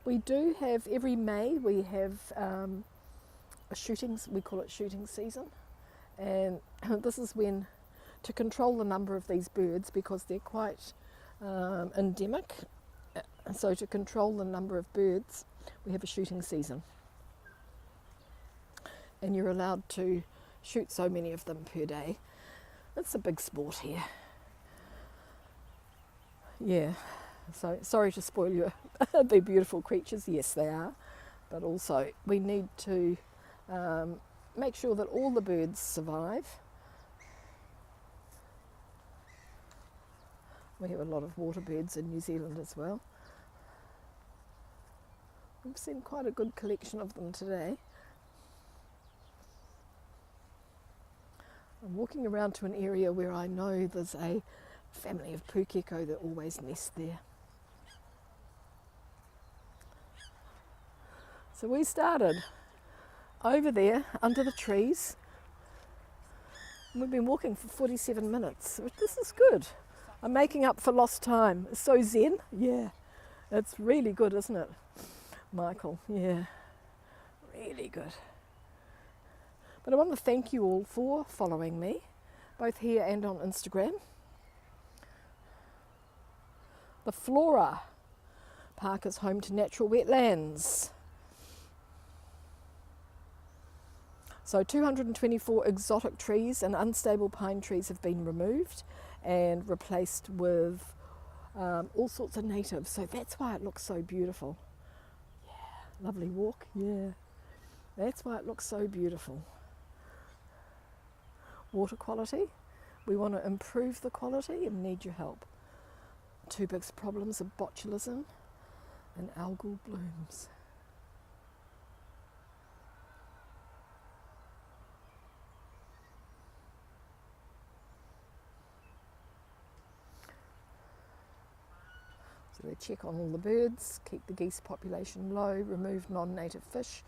We do have, every May, we have a shootings, we call it shooting season. And this is when, to control the number of these birds, because they're quite endemic, so to control the number of birds, we have a shooting season. And you're allowed to shoot so many of them per day. It's a big sport here. Yeah, so sorry to spoil your they're beautiful creatures. Yes, they are, but also we need to make sure that all the birds survive. We have a lot of water birds in New Zealand as well. We've seen quite a good collection of them today. I'm walking around to an area where I know there's a family of pukeko that always nest there. So we started over there under the trees. We've been walking for 47 minutes. This is good. I'm making up for lost time. It's so zen. Yeah, it's really good, isn't it, Michael? Yeah, really good. But I want to thank you all for following me, both here and on Instagram. The Flora Park is home to natural wetlands. So 224 exotic trees and unstable pine trees have been removed and replaced with all sorts of natives. So that's why it looks so beautiful. Yeah, lovely walk. Yeah, that's why it looks so beautiful. Water quality, we want to improve the quality and need your help. Two big problems are botulism and algal blooms. So they check on all the birds, keep the geese population low, remove non-native fish,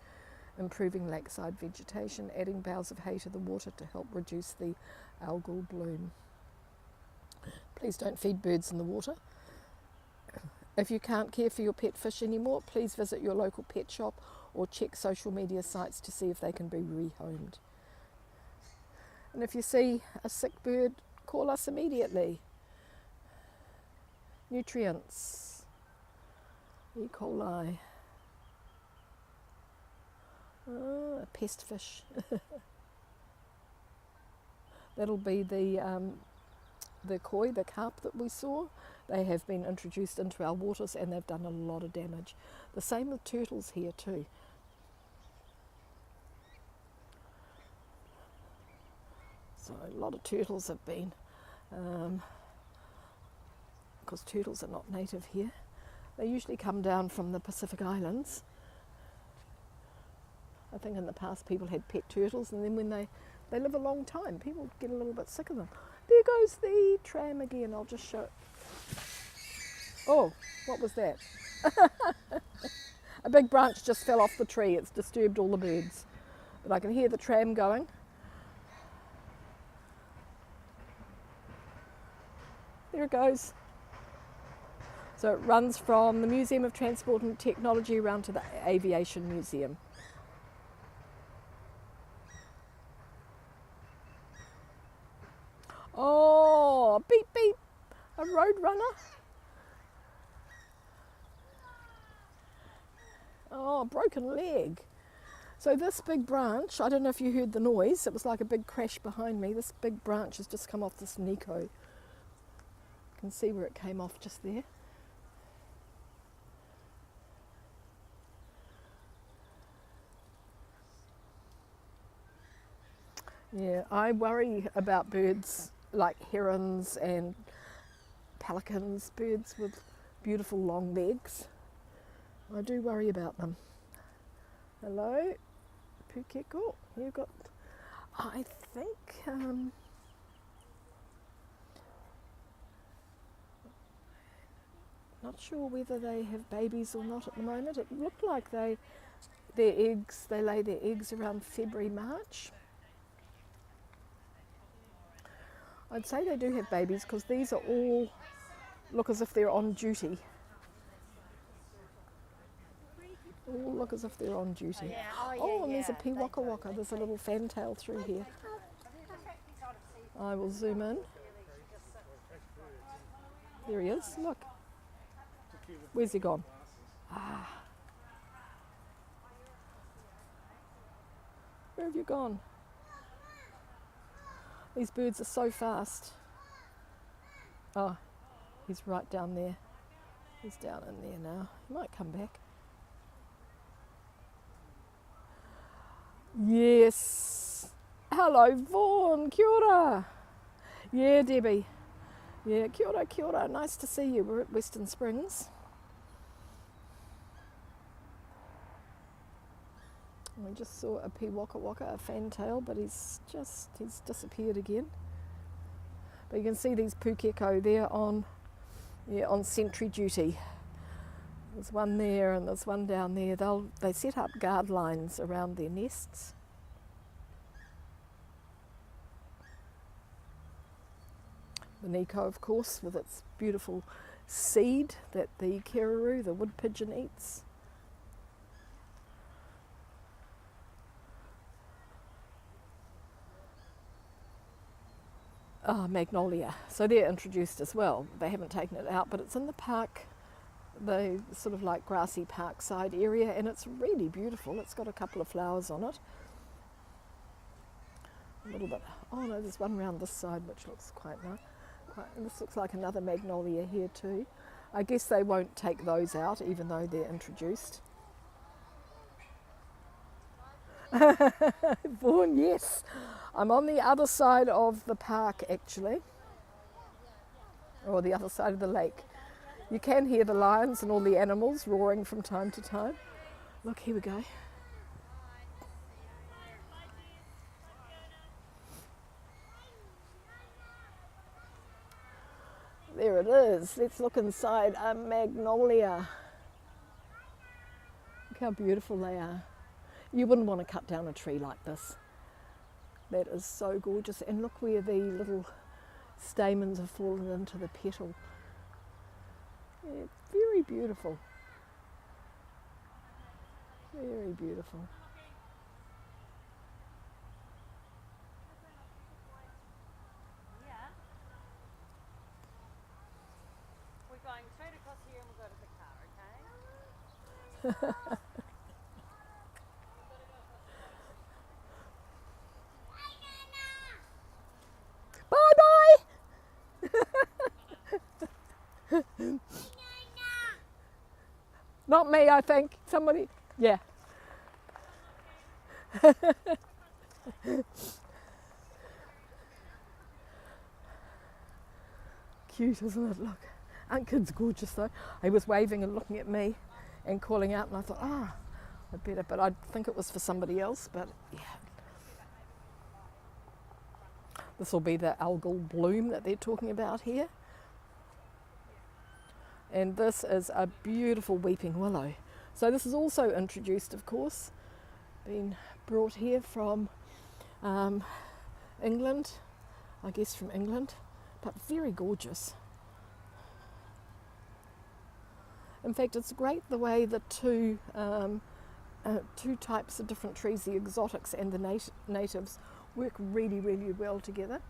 improving lakeside vegetation, adding bales of hay to the water to help reduce the algal bloom. Please don't feed birds in the water. If you can't care for your pet fish anymore, please visit your local pet shop or check social media sites to see if they can be rehomed. And if you see a sick bird, call us immediately. Nutrients, E. coli. A pest fish. That'll be the koi, the carp that we saw. They have been introduced into our waters and they've done a lot of damage. The same with turtles here too. So a lot of turtles have been, because turtles are not native here. They usually come down from the Pacific Islands. I think in the past people had pet turtles, and then when they live a long time, people get a little bit sick of them. There goes the tram again. I'll just show it. Oh, what was that? A big branch just fell off the tree. It's disturbed all the birds. But I can hear the tram going. There it goes. So it runs from the Museum of Transport and Technology around to the Aviation Museum. Oh, beep beep, a road runner. Oh, broken leg. So this big branch, I don't know if you heard the noise, it was like a big crash behind me. This big branch has just come off this Nico. You can see where it came off just there. Yeah, I worry about birds like herons and pelicans, birds with beautiful long legs. I do worry about them. Hello, Pukeko. You got, I think, not sure whether they have babies or not at the moment. It looked like they lay their eggs around February, March. I'd say they do have babies because these are all look as if they're on duty. All look as if they're on duty. Oh, and there's a Waka Waka. There's a little fantail through here. I will zoom in. There he is. Look. Where's he gone? Ah. Where have you gone? These birds are so fast. Oh, he's right down there. He's down in there now. He might come back. Yes. Hello, Vaughan. Kia ora. Yeah, Debbie. Yeah, kia ora, kia ora. Nice to see you. We're at Western Springs. We just saw a Waka Waka, a fantail, but he's disappeared again. But you can see these Pukeko there on sentry duty. There's one there and there's one down there. They set up guard lines around their nests. The Nico, of course, with its beautiful seed that the kereroo, the wood pigeon, eats. Oh, magnolia. So they're introduced as well. They haven't taken it out, but it's in the park, the sort of like grassy parkside area, and it's really beautiful. It's got a couple of flowers on it. A little bit. Oh no, there's one round this side which looks quite nice. And this looks like another magnolia here too. I guess they won't take those out even though they're introduced. Vaughan, yes. I'm on the other side of the park actually, or the other side of the lake. You can hear the lions and all the animals roaring from time to time. Look, here we go. There it is. Let's look inside a magnolia. Look how beautiful they are. You wouldn't want to cut down a tree like this. That is so gorgeous. And look where the little stamens have fallen into the petal. Yeah, very beautiful. Very beautiful. We're going straight across here and we'll go to the car, okay? Not me, I think. Somebody, yeah. Cute, isn't it? Look. Aunt Kid's gorgeous though. He was waving and looking at me and calling out, and I thought, I'd better, but I'd think it was for somebody else, but yeah. This will be the algal bloom that they're talking about here. And this is a beautiful weeping willow. So this is also introduced, of course, been brought here from England, I guess from England, but very gorgeous. In fact, it's great the way the two types of different trees, the exotics and the natives, work really, really well together.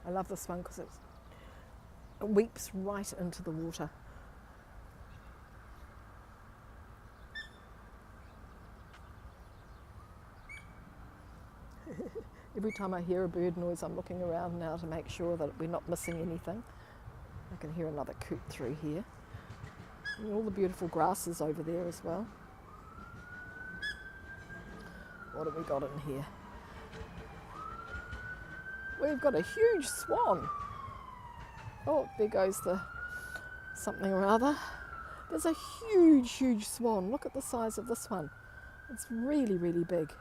I love this one because it weeps right into the water. Every time I hear a bird noise, I'm looking around now to make sure that we're not missing anything. I can hear another coot through here. And all the beautiful grasses over there as well. What have we got in here? We've got a huge swan. Oh, there goes the something or other. There's a huge, huge swan. Look at the size of this one. It's really, really big.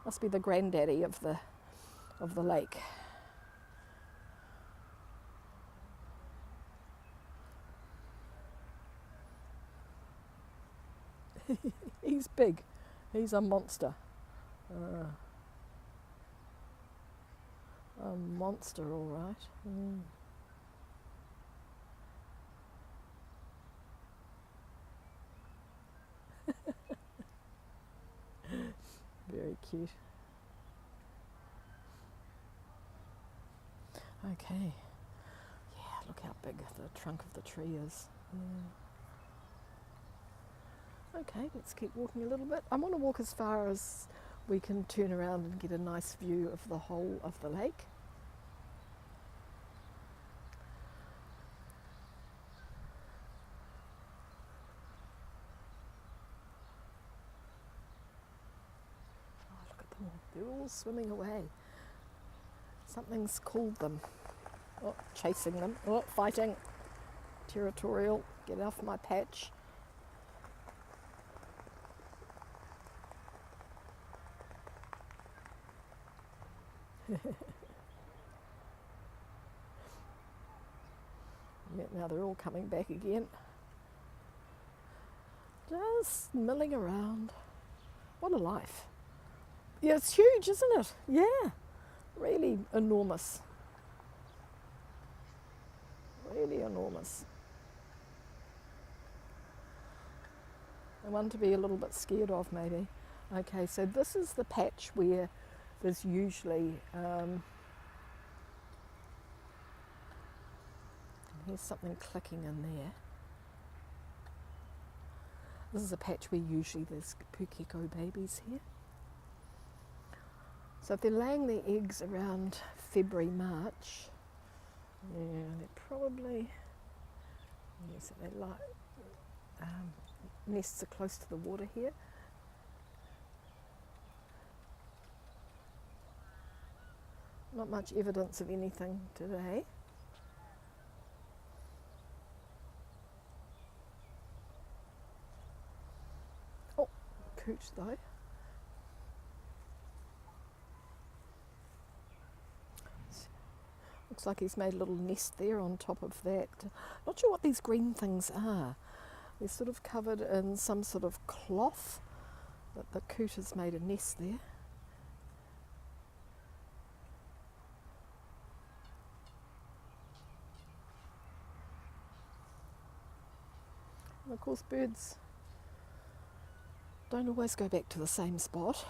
Must be the granddaddy of the lake. He's big. He's a monster. A monster, all right. Very cute. Okay. Yeah, look how big the trunk of the tree is. Okay, let's keep walking a little bit. I want to walk as far as we can turn around and get a nice view of the whole of the lake. Oh, look at them all. They're all swimming away. Something's called them. Oh, chasing them. Oh, fighting. Territorial. Get off my patch. Yeah, now they're all coming back again. Just milling around. What a life. Yeah, it's huge, isn't it? Yeah, really enormous. Really enormous. And one to be a little bit scared of, maybe. Okay, so this is the patch where there's usually here's something clicking in there. This is a patch where usually there's pukeko babies here. So if they're laying their eggs around February, March, yeah, they're probably, yes, they like, nests are close to the water here. Not much evidence of anything today. Oh, coot though. Looks like he's made a little nest there on top of that. Not sure what these green things are. They're sort of covered in some sort of cloth, but the coot has made a nest there. And of course birds don't always go back to the same spot,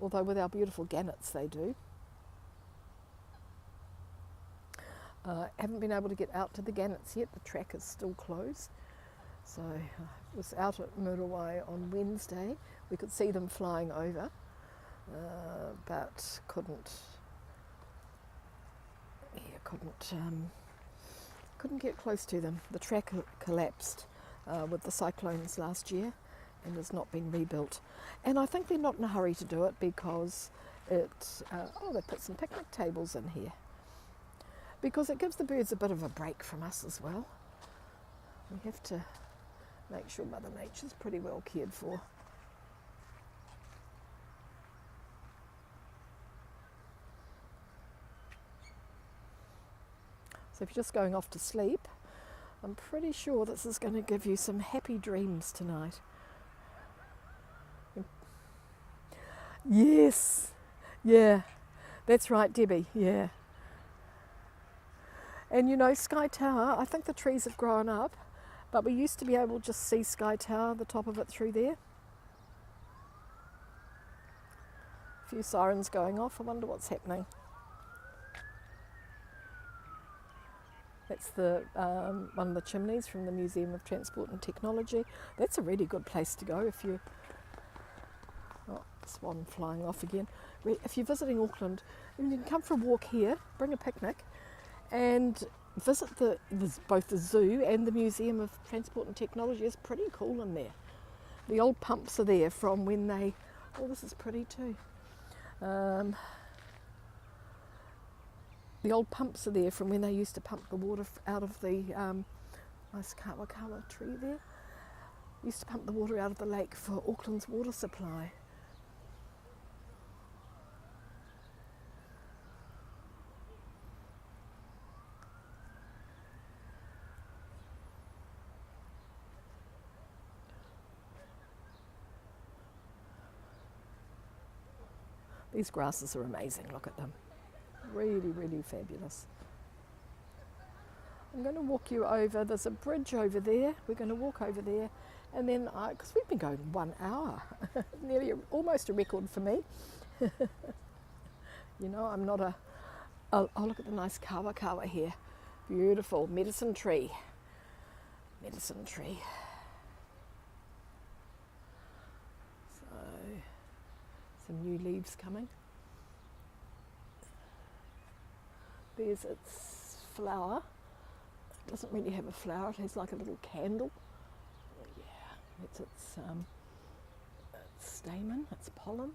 although with our beautiful gannets they do. Haven't been able to get out to the gannets yet, the track is still closed. So I was out at Muriwai on Wednesday. We could see them flying over, but couldn't get close to them. The track collapsed with the cyclones last year and has not been rebuilt. And I think they're not in a hurry to do it because they put some picnic tables in here. Because it gives the birds a bit of a break from us as well. We have to make sure Mother Nature's pretty well cared for. So if you're just going off to sleep, I'm pretty sure this is going to give you some happy dreams tonight. Yes, yeah, that's right, Debbie, yeah. And you know, Sky Tower, I think the trees have grown up, but we used to be able to just see Sky Tower, the top of it through there. A few sirens going off, I wonder what's happening. that's the one of the chimneys from the Museum of Transport and Technology. That's a really good place to go if you... Oh, swan flying off again. If you're visiting Auckland, you can come for a walk here, bring a picnic, and visit both the zoo and the Museum of Transport and Technology. It's pretty cool in there. The old pumps are there from when they... Oh, this is pretty too. The old pumps are there from when they used to pump the water out of the nice kawa tree there. Used to pump the water out of the lake for Auckland's water supply. These grasses are amazing, look at them. Really, really fabulous. I'm going to walk you over, there's a bridge over there, we're going to walk over there, and then, because we've been going 1 hour, almost a record for me. You know, I'm not oh, look at the nice kawa here. Beautiful, medicine tree. Medicine tree. So, some new leaves coming. There's its flower. It doesn't really have a flower, it has like a little candle. Yeah, it's its stamen, its pollen.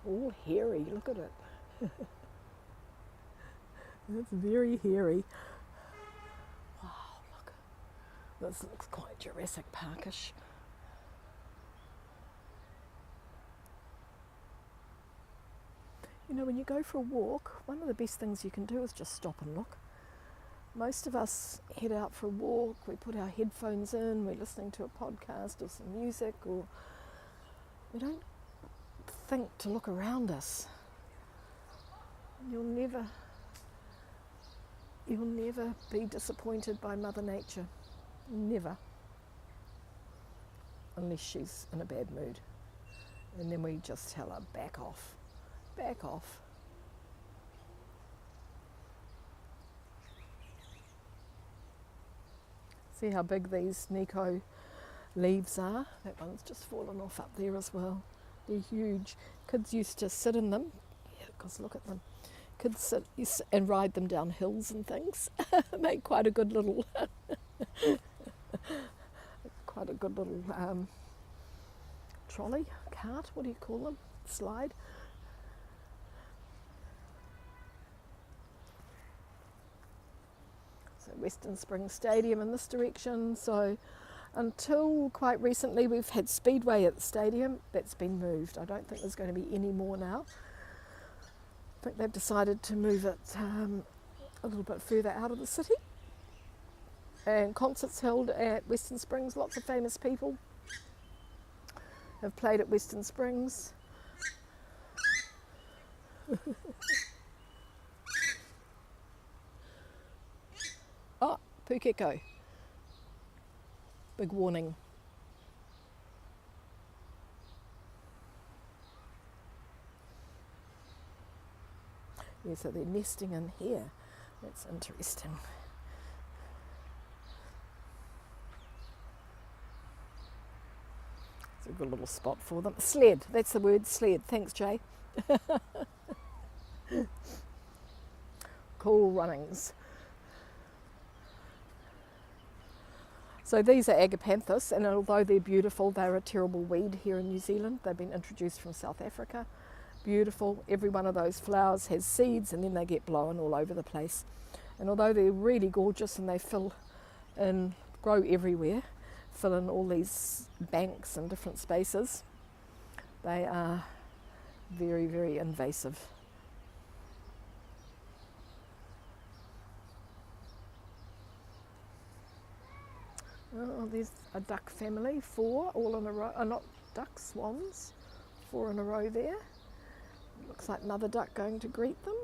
All hairy, look at it. It's very hairy. Wow, look. This looks quite Jurassic Parkish. You know, when you go for a walk, one of the best things you can do is just stop and look. Most of us head out for a walk, we put our headphones in, we're listening to a podcast or some music, or we don't think to look around us. You'll never be disappointed by Mother Nature. Never. Unless she's in a bad mood. And then we just tell her, back off. Back off. See how big these Nico leaves are? That one's just fallen off up there as well. They're huge. Kids used to sit in them. Yeah, because look at them. Kids sit and ride them down hills and things. Make quite a good little, trolley, cart. What do you call them? Slide. So Western Springs Stadium in this direction. So until quite recently we've had Speedway at the stadium. That's been moved. I don't think there's going to be any more now. I think they've decided to move it a little bit further out of the city. And concerts held at Western Springs. Lots of famous people have played at Western Springs. Oh, Pukeko. Big warning. Yeah, so they're nesting in here. That's interesting. It's a good little spot for them. Sled, that's the word, sled. Thanks, Jay. Cool runnings. So these are agapanthus, and although they're beautiful, they're a terrible weed here in New Zealand. They've been introduced from South Africa. Beautiful. Every one of those flowers has seeds, and then they get blown all over the place. And although they're really gorgeous and they grow everywhere, fill in all these banks and different spaces, they are very, very invasive. Oh, there's a duck family, 4 all in a row. Not ducks, swans, 4 in a row there. Looks like mother duck going to greet them.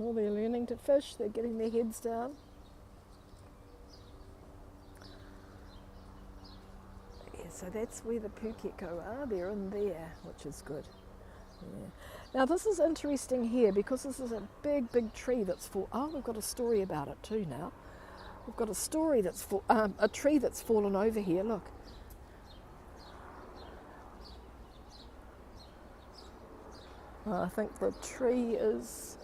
Oh, they're learning to fish, they're getting their heads down. Yeah, so that's where the pukeko are, they're in there, which is good. Yeah. Now this is interesting here because this is a big, big tree that's full. Oh, we've got a story about it too now. We've got a story that's a tree that's fallen over here, look. I think the tree is...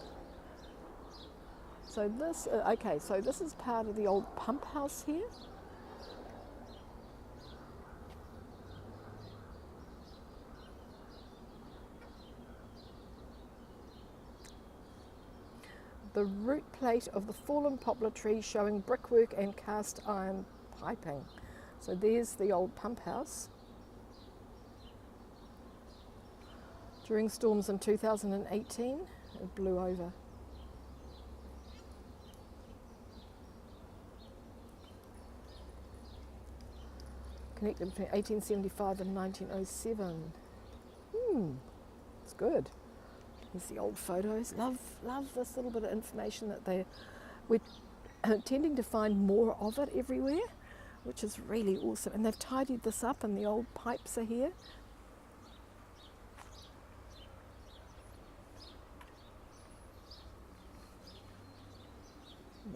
So this, okay, so this is part of the old pump house here. The root plate of the fallen poplar tree showing brickwork and cast iron piping. So there's the old pump house. During storms in 2018, it blew over. Connected between 1875 and 1907. It's good. Here's the old photos. Love this little bit of information that we're tending to find more of it everywhere, which is really awesome. And they've tidied this up and the old pipes are here.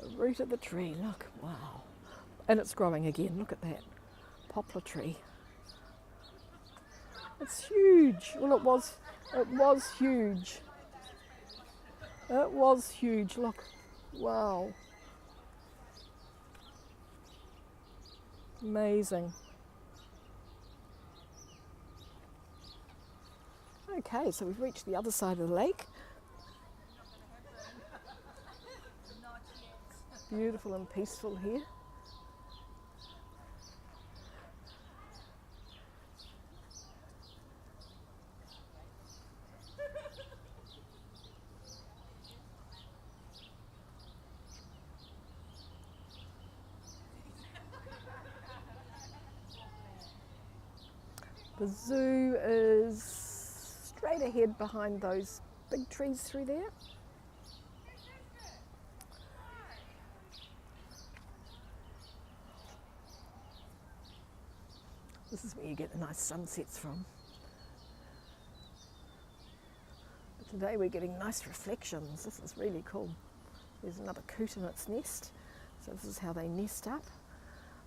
The root of the tree, look, wow. And it's growing again, look at that. Poplar tree. It's huge. Well, it was huge. It was huge, look. Wow. Amazing. Okay, so we've reached the other side of the lake. Beautiful and peaceful here. The zoo is straight ahead behind those big trees through there. This is where you get the nice sunsets from. But today we're getting nice reflections. This is really cool. There's another coot in its nest. So this is how they nest up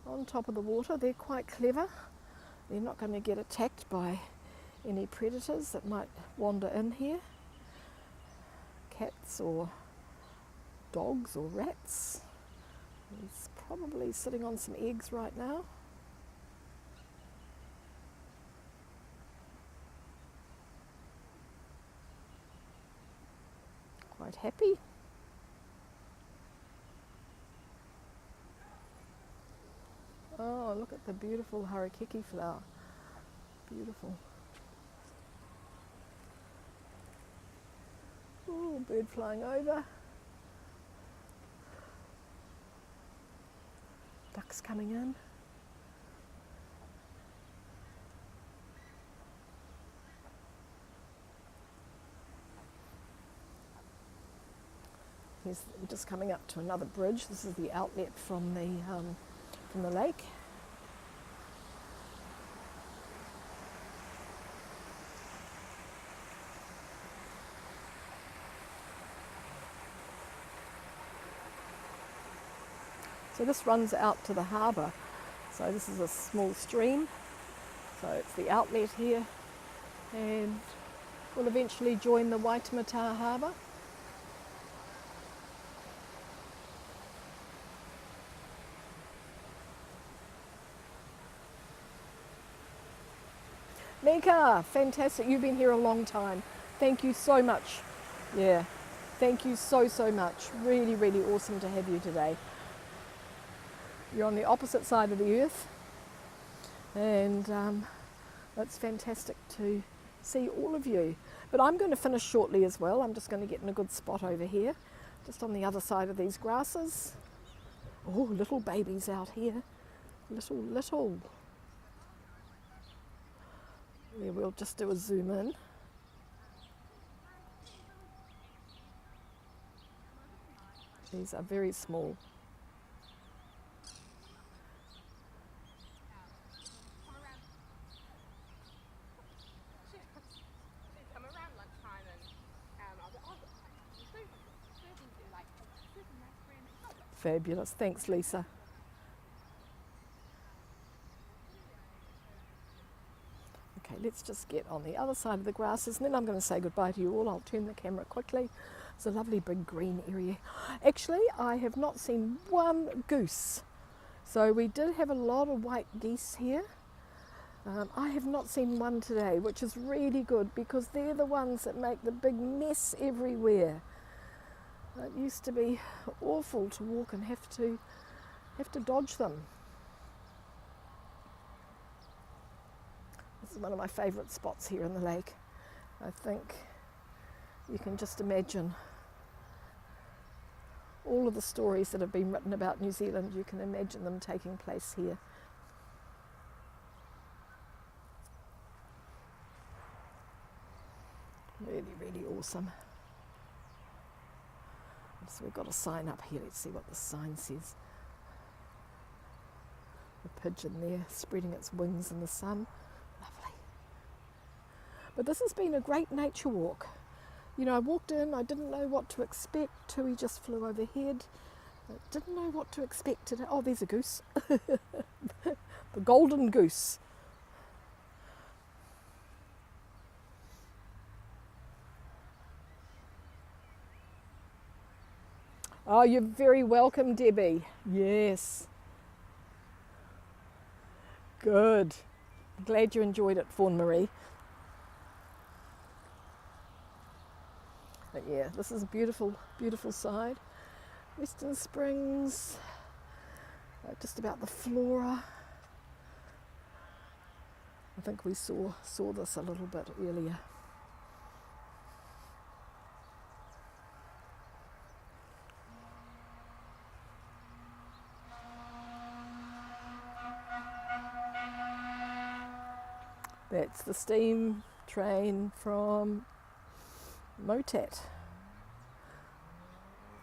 on top of the water. They're quite clever. They're not going to get attacked by any predators that might wander in here. Cats or dogs or rats. He's probably sitting on some eggs right now. Quite happy. Oh, look at the beautiful harakeke flower. Beautiful. Oh, bird flying over. Ducks coming in. We're just coming up to another bridge. This is the outlet from the lake. So this runs out to the harbour. So this is a small stream. So it's the outlet here, and we'll eventually join the Waitemata harbour. Mika, fantastic. You've been here a long time. Thank you so much. Yeah, thank you so much. Really, really awesome to have you today. You're on the opposite side of the earth. And it's fantastic to see all of you. But I'm going to finish shortly as well. I'm just going to get in a good spot over here, just on the other side of these grasses. Oh, little babies out here. Little. Yeah, we'll just do a zoom in. These are very small. Come around lunchtime and I was like, oh, you do like super nice brand. Fabulous. Thanks, Lisa. Okay, let's just get on the other side of the grasses and then I'm going to say goodbye to you all. I'll turn the camera quickly. It's a lovely big green area. Actually, I have not seen one goose. So we did have a lot of white geese here. I have not seen one today, which is really good because they're the ones that make the big mess everywhere. It used to be awful to walk and have to dodge them. This is one of my favourite spots here in the lake. I think you can just imagine all of the stories that have been written about New Zealand, you can imagine them taking place here. Really, really awesome. So we've got a sign up here. Let's see what the sign says. The pigeon there spreading its wings in the sun. Lovely. But this has been a great nature walk. You know, I walked in, I didn't know what to expect. Tui just flew overhead. I didn't know what to expect today. Oh, there's a goose. The golden goose. Oh, you're very welcome, Debbie. Yes. Good. Glad you enjoyed it, Fawn Marie. But yeah, this is a beautiful, beautiful side. Western Springs, just about the flora. I think we saw this a little bit earlier. That's the steam train from Motat.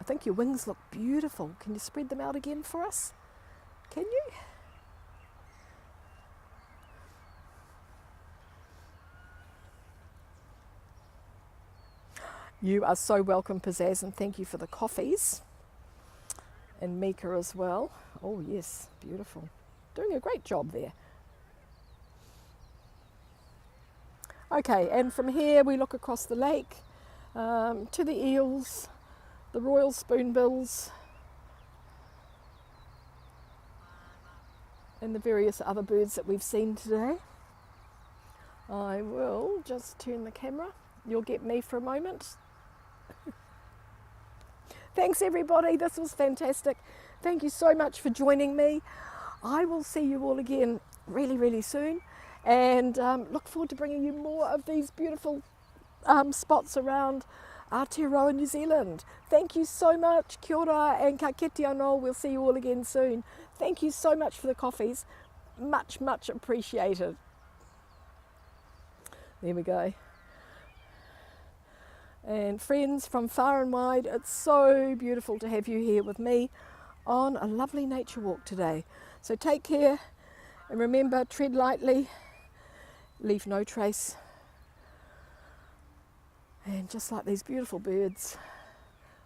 I think your wings look beautiful. Can you spread them out again for us? Can you? You are so welcome, Pizzazz, and thank you for the coffees. And Mika as well. Oh yes, beautiful. Doing a great job there. Okay, and from here we look across the lake to the eels, the royal spoonbills, and the various other birds that we've seen today. I will just turn the camera. You'll get me for a moment. Thanks everybody, this was fantastic. Thank you so much for joining me. I will see you all again really, really soon. And look forward to bringing you more of these beautiful spots around Aotearoa, New Zealand. Thank you so much. Kia ora and ka kite anō. We'll see you all again soon. Thank you so much for the coffees. Much, much appreciated. There we go. And friends from far and wide, it's so beautiful to have you here with me on a lovely nature walk today. So take care and remember, tread lightly. Leave no trace. And just like these beautiful birds,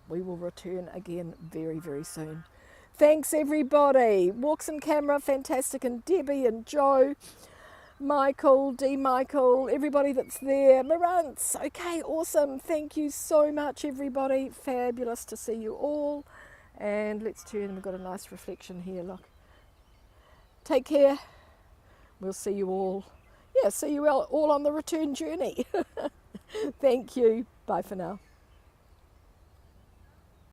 we will return again very, very soon. Thanks everybody. Walks and Camera, fantastic, and Debbie and Joe, Michael, D. Michael, everybody that's there. Marantz, okay, awesome. Thank you so much everybody. Fabulous to see you all. And let's turn, we've got a nice reflection here, look. Take care. We'll see you all. Yeah, see you all on the return journey. Thank you. Bye for now.